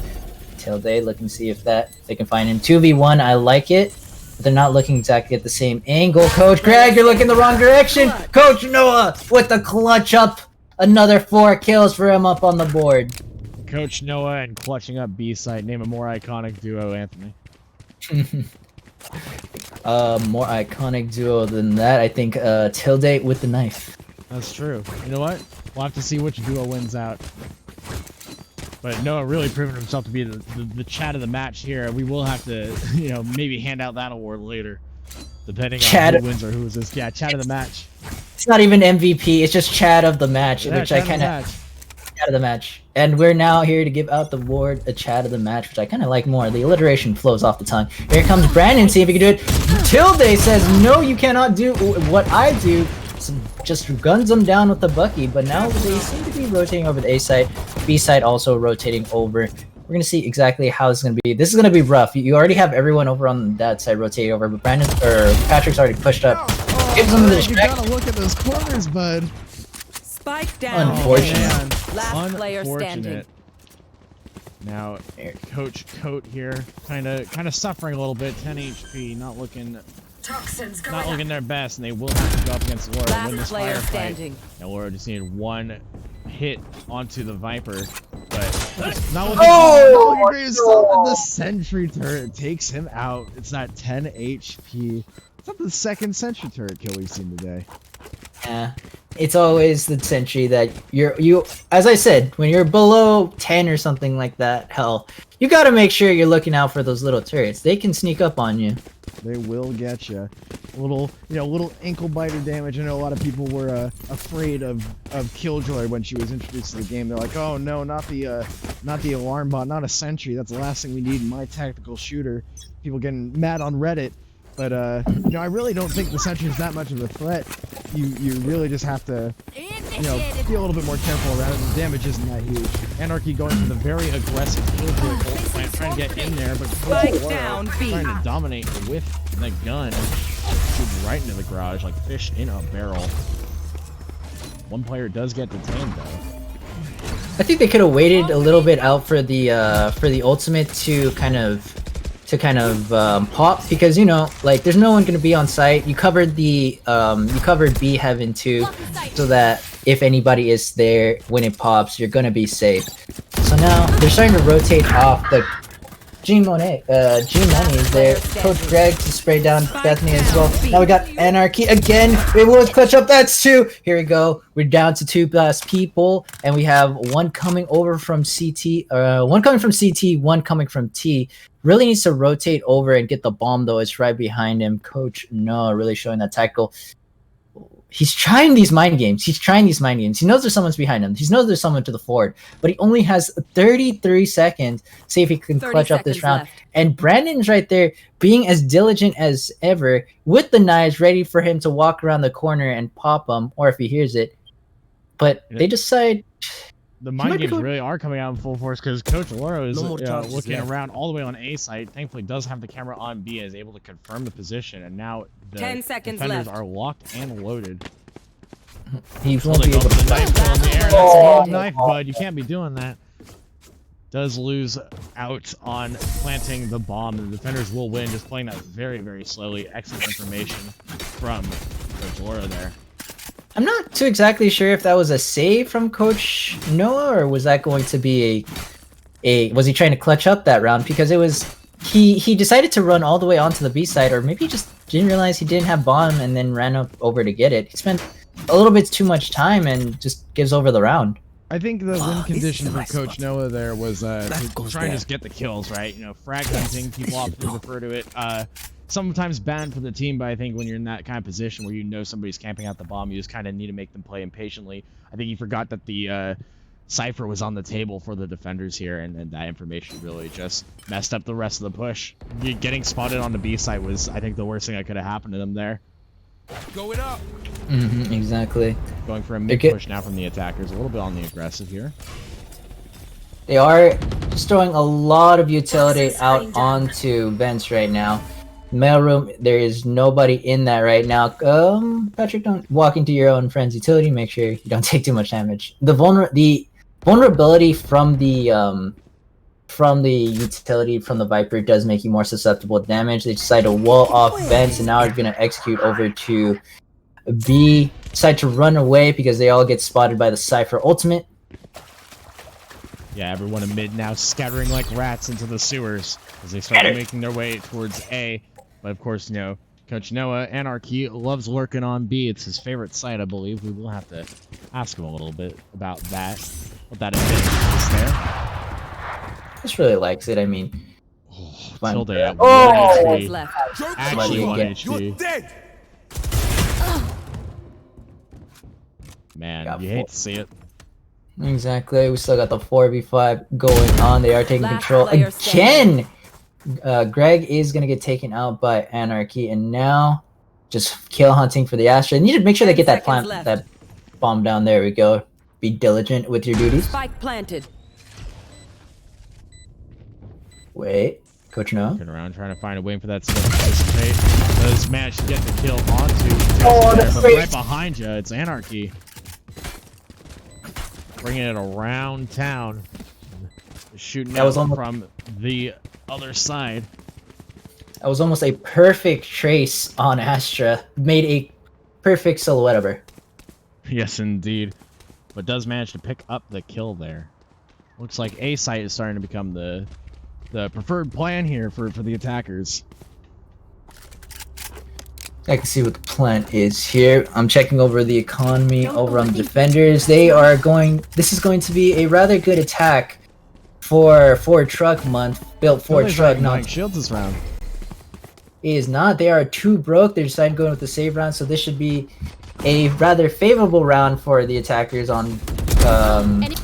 Tilde looking to see if they can find him. 2v1, I like it. But they're not looking exactly at the same angle. Coach Greg, you're looking the wrong direction. Coach Noah with the clutch up. Another 4 kills for him up on the board. Coach Noah and clutching up B-site. Name a more iconic duo, Anthony. More iconic duo than that, I think Tilde with the knife. That's true. You know what? We'll have to see which duo wins out. But Noah really proven himself to be the chat of the match here. We will have to, maybe hand out that award later. Depending on who wins or who is this. Yeah, chat of the match. It's not even MVP, it's just chat of the match, Yeah, which I kind of... Chat of the match. And we're now here to give out the award, a chat of the match, which I kind of like more. The alliteration flows off the tongue. Here comes Brandon, see if he can do it. Tilde says, no, you cannot do what I do. Just guns them down with the Bucky, but now they seem to be rotating over the A side. B side also rotating over. We're going to see exactly how it's going to be. This is going to be rough. You already have everyone over on that side rotating over, but Patrick's already pushed up. Gives them the You distraction. gotta look at those corners, bud. Spike down. Unfortunate. Last player standing. Unfortunate. Now, Coach Coat here, kind of suffering a little bit. 10 HP, not looking not looking their best, and they will have to go up against Laura and win Last this player firefight. standing. And Laura just needed one hit onto the Viper, but not looking, Oh! not looking great. Stop, the sentry turret takes him out. It's not 10 HP. It's not the second sentry turret kill we've seen today. Yeah, it's always the sentry that you. As I said, when you're below 10 or something like that, hell, you gotta make sure you're looking out for those little turrets. They can sneak up on you. They will get you. Little ankle biter damage. I know a lot of people were afraid of Killjoy when she was introduced to the game. They're like, oh no, not the alarm bot, not a sentry. That's the last thing we need in my tactical shooter. People getting mad on Reddit. But I really don't think the sentry is that much of a threat. You really just have to, be a little bit more careful around it. The damage isn't that huge. Anarchy going for the very aggressive Killjoy ult plant, trying to get in there, but Spike down B. trying to dominate with the gun. Shoots right into the garage like fish in a barrel. One player does get detained though. I think they could have waited a little bit out for the ultimate to kind of pop, because like there's no one gonna be on site. You covered B heaven too, so that if anybody is there when it pops, you're gonna be safe. So now they're starting to rotate off the G Money is there. Coach Greg to spray down Bethany as well. Now we got Anarchy again. We will clutch up. That's two. Here we go. We're down to 2+ people, and we have one coming over from CT. One coming from CT. One coming from T. Really needs to rotate over and get the bomb though. It's right behind him. Coach Noah really showing that tactical. He's trying these mind games. He knows there's someone's behind him. He knows there's someone to the forward, but he only has 33 seconds. See if he can clutch up this round. Left. And Brandon's right there being as diligent as ever with the knives ready for him to walk around the corner and pop them, or if he hears it. But they decide... The mind games really are coming out in full force because Coach Loro is looking around all the way on A site. Thankfully, does have the camera on B, is able to confirm the position, and now the 10 seconds defenders left. are locked and loaded. He won't be able to... Knife kill in the air. That's a long knife, bud. You can't be doing that. Does lose out on planting the bomb. The defenders will win, just playing that very, very slowly. Excellent information from Coach Loro there. I'm not too exactly sure if that was a save from Coach Noah, or was that going to be was he trying to clutch up that round? Because it was he decided to run all the way onto the B side, or maybe he just didn't realize he didn't have bomb and then ran up over to get it. He spent a little bit too much time and just gives over the round. I think the win condition for Coach Noah there was to try and just get the kills, right? Frag hunting, people often refer to it. Sometimes bad for the team, but I think when you're in that kind of position where somebody's camping out the bomb, you just kind of need to make them play impatiently. I think he forgot that the Cypher was on the table for the defenders here, and that information really just messed up the rest of the push. Getting spotted on the B site was, I think, the worst thing that could have happened to them there. Going up. Exactly. Going for a mid push now from the attackers, a little bit on the aggressive here. They are just throwing a lot of utility out onto vents right now. Mailroom, there is nobody in that right now. Patrick, don't walk into your own friend's utility. Make sure you don't take too much damage. The vulnerability from the utility from the Viper does make you more susceptible to damage. They decide to wall off vents, and now are going to execute over to B. Decide to run away because they all get spotted by the Cypher ultimate. Yeah, everyone in mid now scattering like rats into the sewers as they start making their way towards A. But of course, Coach Noah, Anarchy, loves lurking on B. It's his favorite site, I believe. We will have to ask him a little bit about that. What that is there. Just really likes it. I mean, Tilde at 1 Seconds HP. left. Actually 1 You're HP. dead. Man, you hate to see it. Exactly. We still got the 4v5 going on. They are taking Last control player again. Greg is gonna get taken out by Anarchy, and now just kill hunting for the Astra. Need to make sure they get that that bomb down. There we go. Be diligent with your duties. Spike planted. Wait, Coach Noah. Looking around, trying to find a way for that smoke to dissipate. Does manage to get the kill onto. But right behind you, it's Anarchy. Bringing it around town. Shooting out from the other side. That was almost a perfect trace on Astra. Made a perfect silhouette of her. Yes, indeed. But does manage to pick up the kill there. Looks like A site is starting to become the preferred plan here for the attackers. I can see what the plan is here. I'm checking over the economy over on the defenders. They are going. This is going to be a rather good attack for Ford Truck Month. Built Ford Truck. Not shields this round. It is not. They are too broke. They decided going with the save round, so this should be a rather favorable round for the attackers on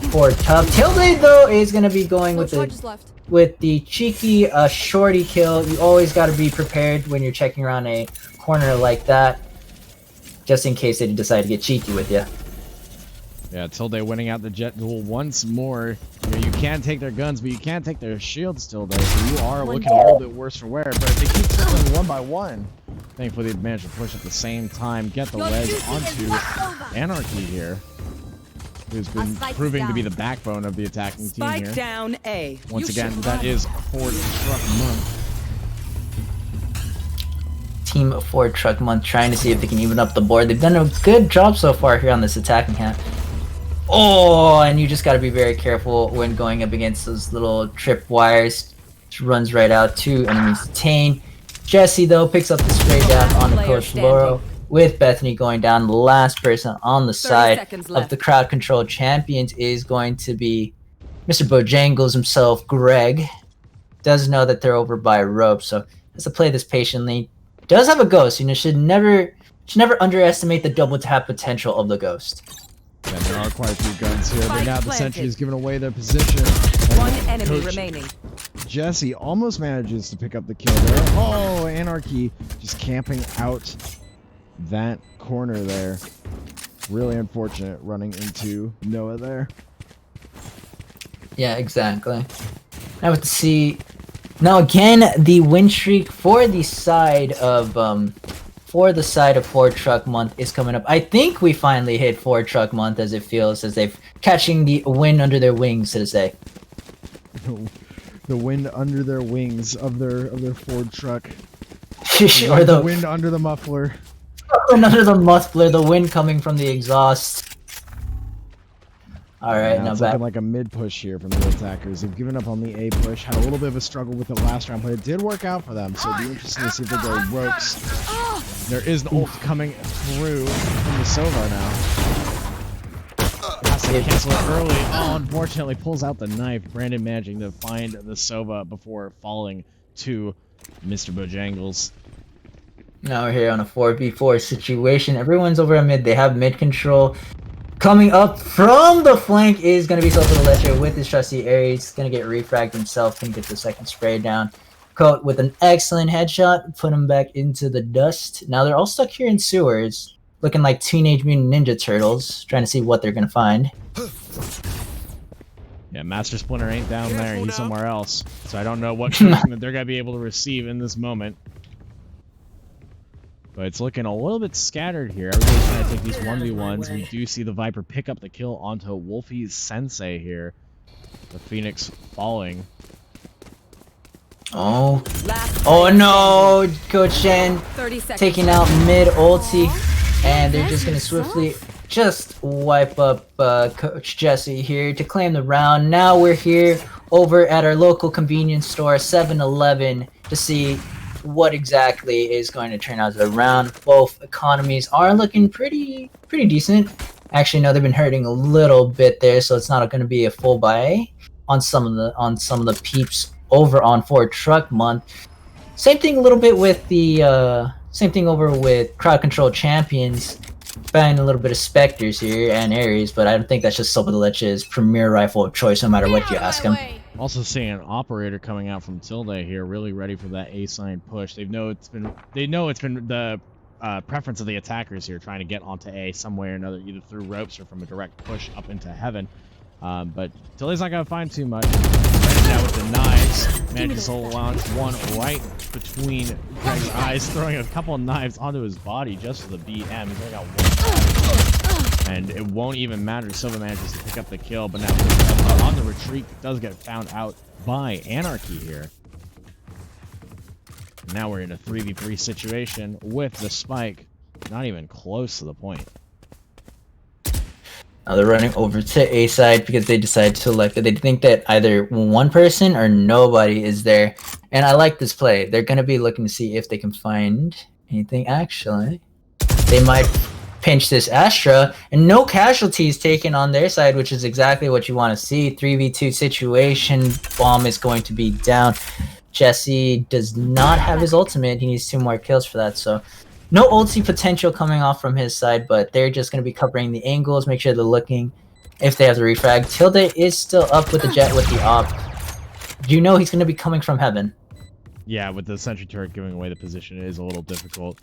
Ford Tough. Tilde though is going to be going with the cheeky shorty kill. You always got to be prepared when you're checking around a corner like that, just in case they decide to get cheeky with you. Yeah, Tilde winning out the jet duel once more. You can take their guns, but you can't take their shields still there, so you are looking a little bit worse for wear. But if they keep circling one by one, thankfully they managed to push at the same time, get the wedge onto Anarchy here, who's been proving to be the backbone of the attacking team here. Spike down A. Once again, that is Ford Truck Month. Team Ford Truck Month trying to see if they can even up the board. They've done a good job so far here on this attacking half. Oh, and you just got to be very careful when going up against those little trip wires. Which runs right out to enemies detained. Jesse though picks up the spray down on the Coach Laurel, with Bethany going down. The last person on the side of the crowd control champions is going to be Mr. Bojangles himself, Greg. Does know that they're over by a rope, so has to play this patiently. Does have a ghost, you know, should never underestimate the double tap potential of the ghost. Yeah, there are quite a few guns here, but now the sentry has given away their position. One enemy remaining. Jesse almost manages to pick up the kill there. Oh, Anarchy just camping out that corner there. Really unfortunate running into Noah there. Yeah, exactly. I have to see. Now again, the win streak for the side of Ford Truck Month is coming up. I think we finally hit Ford Truck Month, as it feels, as they've catching the wind under their wings, so to say. The wind under their wings of their Ford truck. Or the wind under the muffler. Wind under the muffler, the wind coming from the exhaust. Alright, now it's back. looking like a mid push here from the attackers. They've given up on the A push, had a little bit of a struggle with it last round, but it did work out for them, so it'll be interesting to see if they go ropes. There is an ult coming through from the Sova now. Has to cancel it early. Oh, unfortunately pulls out the knife. Brandon managing to find the Sova before falling to Mr. Bojangles. Now we're here on a 4v4 situation. Everyone's over at mid. They have mid control. Coming up from the flank is going to be Sofa the Lecher with his trusty Ares. Going to get refragged himself. Can get the second spray down. Coat with an excellent headshot. Put him back into the dust. Now they're all stuck here in sewers. Looking like Teenage Mutant Ninja Turtles. Trying to see what they're going to find. Yeah, Master Splinter ain't down there. He's somewhere else. So I don't know what coaching that they're going to be able to receive in this moment. But it's looking a little bit scattered here. Everybody's trying to take these 1v1s. We do see the Viper pick up the kill onto Wolfie's Sensei here. The Phoenix falling. Oh. Oh no! Coach Shen taking out mid ulti. And they're just going to swiftly just wipe up Coach Jesse here to claim the round. Now we're here over at our local convenience store, 7-Eleven, to see what exactly is going to turn out to the round. Both economies are looking pretty decent. Actually, no, they've been hurting a little bit there, so it's not going to be a full buy on some of the peeps over on Ford Truck Month. Same thing a little bit with the same thing over with Crowd Control Champions. Buying a little bit of Spectres here and Ares, but I don't think that's just Sopa the Leche's premier rifle of choice, no matter what you ask him. Also seeing an operator coming out from Tilde here, really ready for that A sign push. They know it's been the preference of the attackers here, trying to get onto A some way or another, either through ropes or from a direct push up into heaven. But Tilde's not gonna find too much. Right now with the knives, manages to launch one right between Greg's eyes, throwing a couple of knives onto his body just for the BM. He's only got one. And it won't even matter. Silva manages to pick up the kill, but now on the retreat does get found out by Anarchy here. Now we're in a 3v3 situation with the spike. Not even close to the point. Now they're running over to A side because they decided to select it. They think that either one person or nobody is there. And I like this play. They're going to be looking to see if they can find anything. Actually, they might pinch this Astra, and no casualties taken on their side, which is exactly what you want to see. 3v2 situation. Bomb is going to be down. Jesse does not have his ultimate. He needs 2 more kills for that, so no ulti potential coming off from his side, but they're just going to be covering the angles, make sure they're looking if they have the refrag. Tilde is still up with the jet with the op. You know he's going to be coming from heaven. Yeah, with the sentry turret giving away the position, it is a little difficult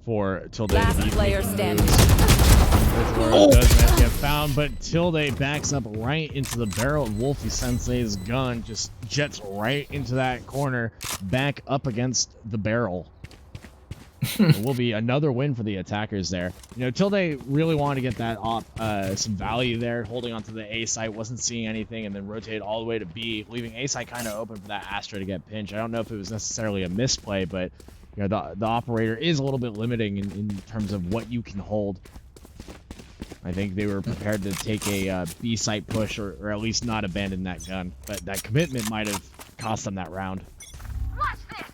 for Tilde Last to be player standing. does not get found, but Tilde backs up right into the barrel of Wolfie Sensei's gun, just jets right into that corner, back up against the barrel. It will be another win for the attackers there. You know, Tilde really wanted to get that op some value there, holding onto the A site, wasn't seeing anything, and then rotated all the way to B, leaving A site kind of open for that Astra to get pinched. I don't know if it was necessarily a misplay, but you know, the operator is a little bit limiting in terms of what you can hold. I think they were prepared to take a B site push, or at least not abandon that gun, but that commitment might have cost them that round.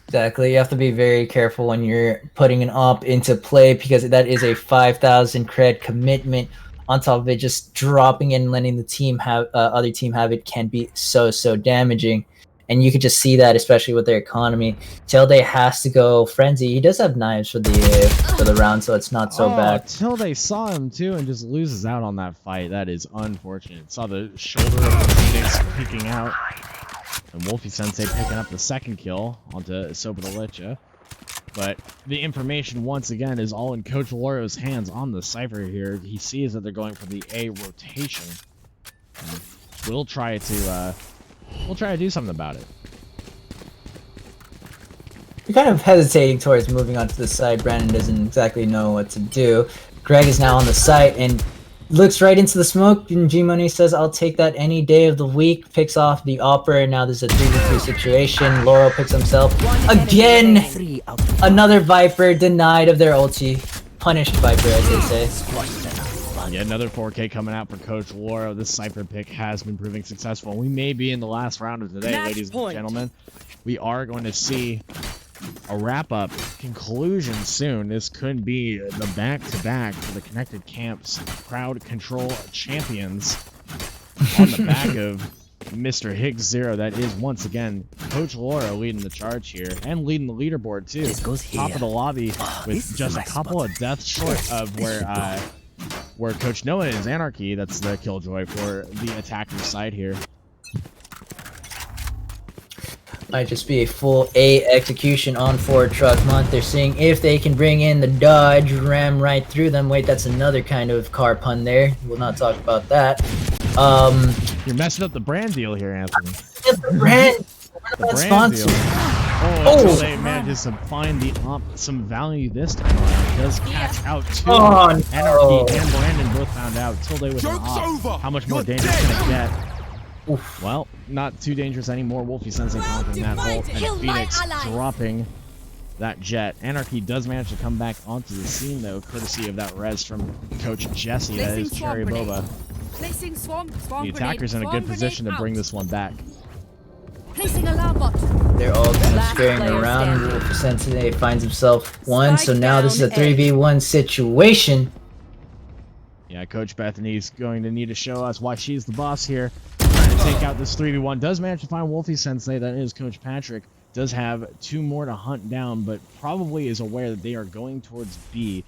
Exactly. You have to be very careful when you're putting an op into play because that is a 5,000 cred commitment. On top of it, just dropping it and letting the team have other team have it can be so damaging. And you could just see that, especially with their economy. Tilde has to go frenzy. He does have knives for the round, so it's not so bad. Tilde saw him too and just loses out on that fight. That is unfortunate. Saw the shoulder of the Phoenix peeking out. And Wolfie Sensei picking up the second kill onto Sobodalicha. But the information, once again, is all in Coach Loro's hands on the Cypher here. He sees that they're going for the A rotation. And we'll try to do something about it. You're kind of hesitating towards moving onto the side. Brandon doesn't exactly know what to do. Greg is now on the site and looks right into the smoke, and G-Money says, I'll take that any day of the week. Picks off the Opera, and now there's a 3v3 situation. Laurel picks himself. Again! Another Viper denied of their ulti. Punished Viper, as they say. Yeah, another 4K coming out for Coach Lauro. This Cypher pick has been proving successful. We may be in the last round of today, ladies and gentlemen. We are going to see a wrap-up conclusion soon. This could be the back-to-back for the Connected Camps crowd control champions on the back of Mr. Higgs Zero. That is once again Coach Laura leading the charge here and leading the leaderboard too. Top of the lobby with just a couple of deaths short of where Coach Noah is. Anarchy. That's the killjoy for the attacker side here. Might just be a full A execution on Ford Truck Month. They're seeing if they can bring in the Dodge, ram right through them. Wait, that's another kind of car pun there. We'll not talk about that. You're messing up the brand deal here, Anthony. The brand sponsor. Deal. Oh, they manages to find some value this time around. Does catch out too. Oh, no. Anarchy and Brandon both found out. Tilde with an Joke's op. over. How much more You're dangerous dead. can it get? Oof. Well, not too dangerous anymore. Wolfie Sensei conquering that hole, and Phoenix dropping that jet. Anarchy does manage to come back onto the scene, though, courtesy of that res from Coach Jesse. That is Cherry Boba. Placing swamp The attacker's in a good position to bring this one back. Placing alarm bot. They're all kind of Last scaring player around. standing. Wolf Sensei finds himself one, so Spike now this is a down A. 3v1 situation. Yeah, Coach Bethany's going to need to show us why she's the boss here. Trying to take out this 3v1. Does manage to find Wolfie Sensei. That is Coach Patrick. Does have 2 more to hunt down, but probably is aware that they are going towards B.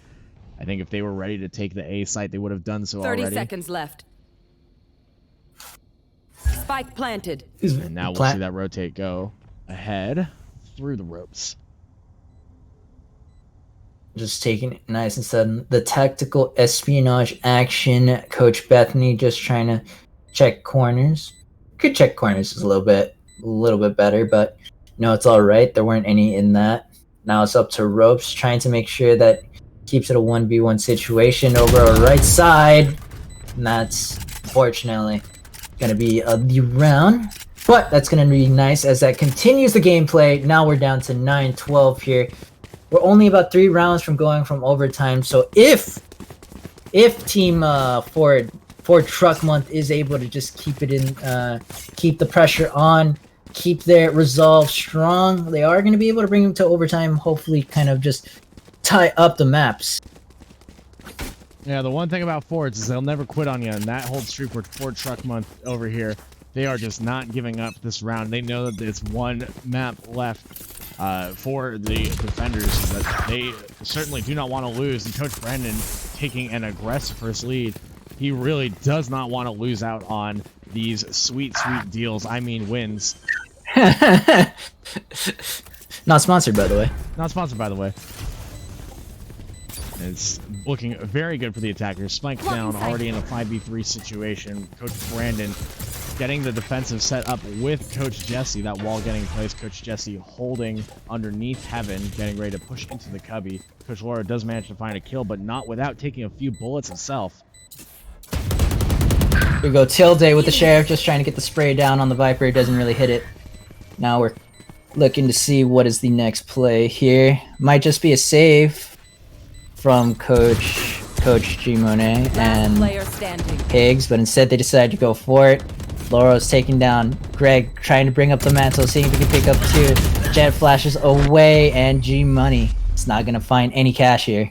I think if they were ready to take the A site, they would have done so 30 already. seconds left. Spike planted. And now we'll see that rotate go ahead through the ropes. Just taking it nice and sudden. The tactical espionage action. Coach Bethany just trying to check corners. Could check corners a little bit better, but no, it's all right. There weren't any in that. Now it's up to ropes, trying to make sure that keeps it a 1v1 situation over our right side. And that's fortunately gonna be the round. But that's going to be nice as that continues the gameplay. Now we're down to 9-12 here. We're only about 3 rounds from going from overtime. So if Team Ford Truck Month is able to just keep it in, keep the pressure on, keep their resolve strong, they are going to be able to bring them to overtime. Hopefully, kind of just tie up the maps. Yeah, the one thing about Fords is they'll never quit on you, and that holds true for Ford Truck Month over here. They are just not giving up this round. They know that there's one map left for the defenders, but they certainly do not want to lose. And Coach Brandon taking an aggressive first lead. He really does not want to lose out on these sweet, sweet deals. I mean, wins. Not sponsored, by the way. Not sponsored, by the way. It's looking very good for the attackers. Spike down, already in a 5v3 situation. Coach Brandon getting the defensive set up with Coach Jesse. That wall getting placed. Coach Jesse holding underneath Heaven, getting ready to push into the cubby. Coach Laura does manage to find a kill, but not without taking a few bullets himself. Here we go, Tilde with the Sheriff, just trying to get the spray down on the Viper. It doesn't really hit it. Now we're looking to see what is the next play here. Might just be a save from Coach G Monet and Higgs, but instead they decide to go for it. Laurel's taking down Greg, trying to bring up the mantle, seeing if he can pick up 2. Jet flashes away, and G Money is not gonna find any cash here.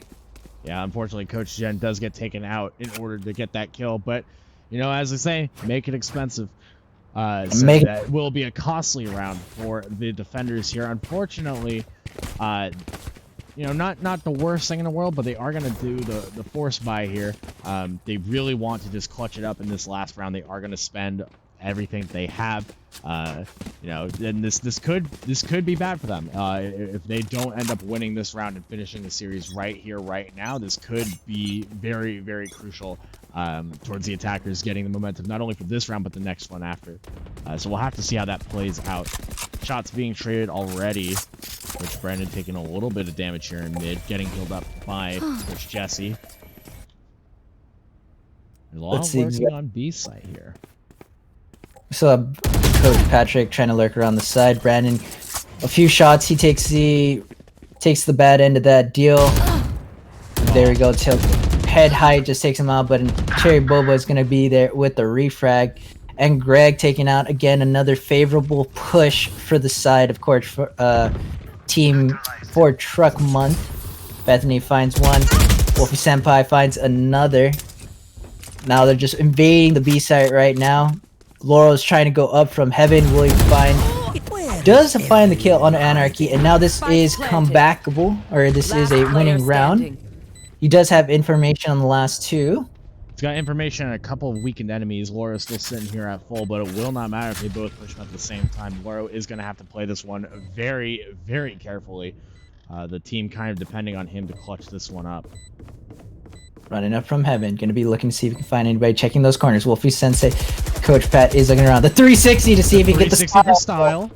Yeah, unfortunately, Coach Jen does get taken out in order to get that kill, but you know, as they say, make it expensive. So that will be a costly round for the defenders here. Unfortunately, you know, not the worst thing in the world, but they are going to do the force buy here. They really want to just clutch it up in this last round. They are going to spend everything they have. You know, then this could be bad for them. If they don't end up winning this round and finishing the series right here, right now, this could be very, very crucial towards the attackers getting the momentum, not only for this round, but the next one after. So we'll have to see how that plays out. Shots being traded already. Coach Brandon taking a little bit of damage here in mid, getting healed up by Coach Jesse. There's a lot of working on B side here. So Coach Patrick trying to lurk around the side. Brandon, a few shots. He takes the bad end of that deal. There we go. Head height just takes him out, but Cherry Boba is going to be there with the refrag. And Greg taking out, again, another favorable push for the side, of course, for Team Ford Truck Month. Bethany finds one. Wolfie Senpai finds another. Now they're just invading the B site right now. Laurel's trying to go up from Heaven. Will he does find the kill on Anarchy, and now this is comebackable, or this is a winning round. He does have information on the last 2. He's got information on a couple of weakened enemies. Laura's still sitting here at full, but it will not matter if they both push him at the same time. Laura is going to have to play this one very, very carefully. The team kind of depending on him to clutch this one up. Running up from Heaven. Going to be looking to see if he can find anybody. Checking those corners. Wolfie Sensei. Coach Pat is looking around. The 360 to see if he can get the 360 for style.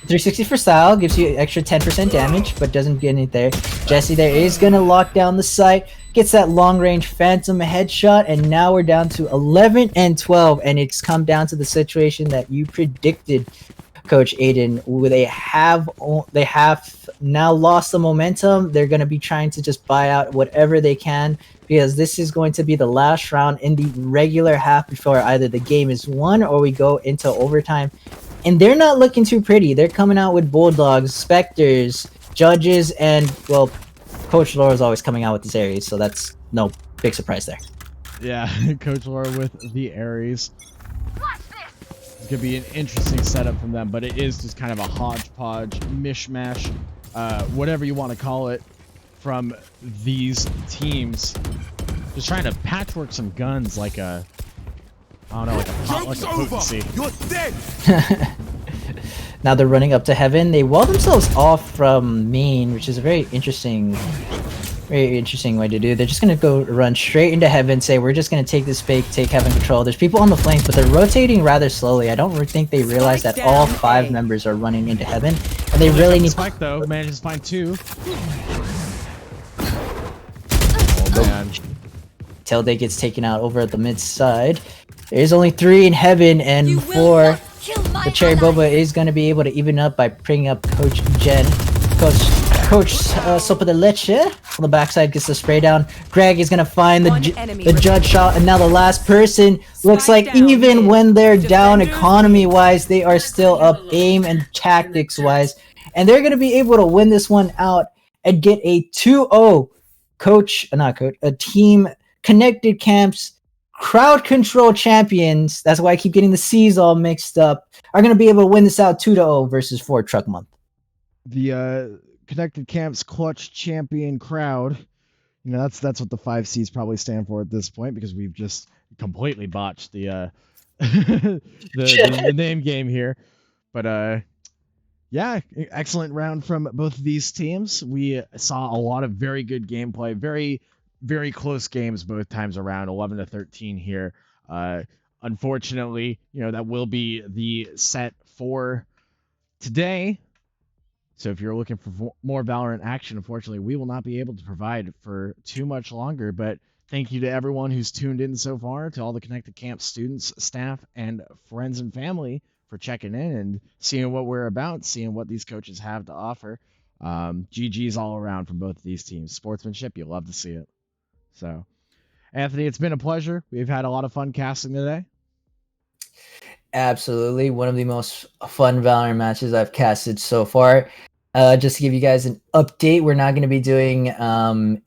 360 for style. Gives you extra 10% damage, but doesn't get it there. Jesse there is going to lock down the site. Gets that long-range Phantom headshot, and now we're down to 11 and 12, and it's come down to the situation that you predicted, Coach Aidan. They have now lost the momentum. They're going to be trying to just buy out whatever they can, because this is going to be the last round in the regular half before either the game is won or we go into overtime. And they're not looking too pretty. They're coming out with Bulldogs, Spectres, Judges, and, well, Coach Laura's always coming out with these Aries, so that's no big surprise there. Yeah, Coach Laura with the Aries. It's going to be an interesting setup from them, but it is just kind of a hodgepodge, mishmash, whatever you want to call it, from these teams. Just trying to patchwork some guns like a, I don't know, like a potency. You're dead. Now they're running up to Heaven. They wall themselves off from main, which is a very interesting way to do. They're just gonna go run straight into Heaven, say we're just gonna take this fake, take Heaven control. There's people on the flanks, but they're rotating rather slowly. I don't think they realize that all 5 members are running into Heaven, and they really need. Spike though manages to find 2. Oh man! Tilde gets taken out over at the mid side. There's only 3 in Heaven and 4. But Cherry Boba is going to be able to even up by bringing up Coach Jen. Coach Sopa de Leche on the backside gets the spray down. Greg is going to find the judge shot, and now the last person looks like even when they're down economy-wise, they are still up aim and tactics-wise. And they're going to be able to win this one out and get a 2-0 a team Connected Camps crowd control champions. That's why I keep getting the C's all mixed up. Are going to be able to win this out 2-0 versus 4 Truck Month. The Connected Camps clutch champion crowd. You know, that's what the 5C's probably stand for at this point, because we've just completely botched the the name game here. But yeah, excellent round from both of these teams. We saw a lot of very good gameplay, very, very close games both times around, 11-13 here. Unfortunately, you know, that will be the set for today. So if you're looking for more Valorant action, unfortunately, we will not be able to provide for too much longer. But thank you to everyone who's tuned in so far, to all the Connected Camp students, staff, and friends and family for checking in and seeing what we're about, seeing what these coaches have to offer. GG's all around from both of these teams. Sportsmanship, you'll love to see it. So, Anthony, it's been a pleasure. We've had a lot of fun casting today. Absolutely. One of the most fun Valorant matches I've casted so far. Just to give you guys an update, we're not going to be doing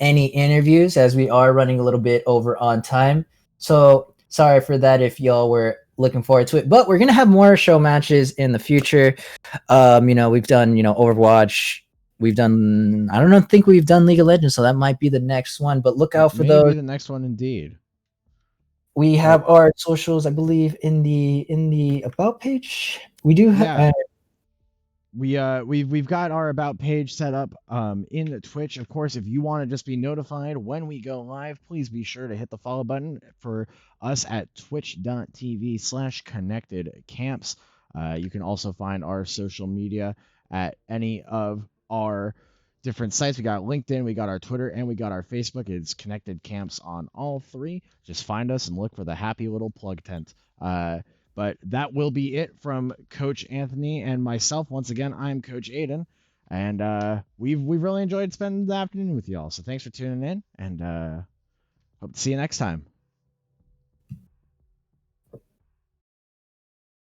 any interviews as we are running a little bit over on time. So sorry for that if y'all were looking forward to it. But we're going to have more show matches in the future. You know, we've done, you know, Overwatch. We've done, I don't think we've done League of Legends, so that might be the next one. But look out for those. Maybe the next one, indeed. We have our socials, I believe, in the about page. We do have. We've got our about page set up in Twitch. Of course, if you want to just be notified when we go live, please be sure to hit the follow button for us at twitch.tv/connectedcamps. You can also find our social media at any of our different sites. We got LinkedIn, we got our Twitter, and we got our Facebook. It's Connected Camps on all three. Just find us and look for the happy little plug tent. But that will be it from Coach Anthony and myself. Once again, I'm Coach Aidan, and we've really enjoyed spending the afternoon with y'all. So thanks for tuning in, and hope to see you next time.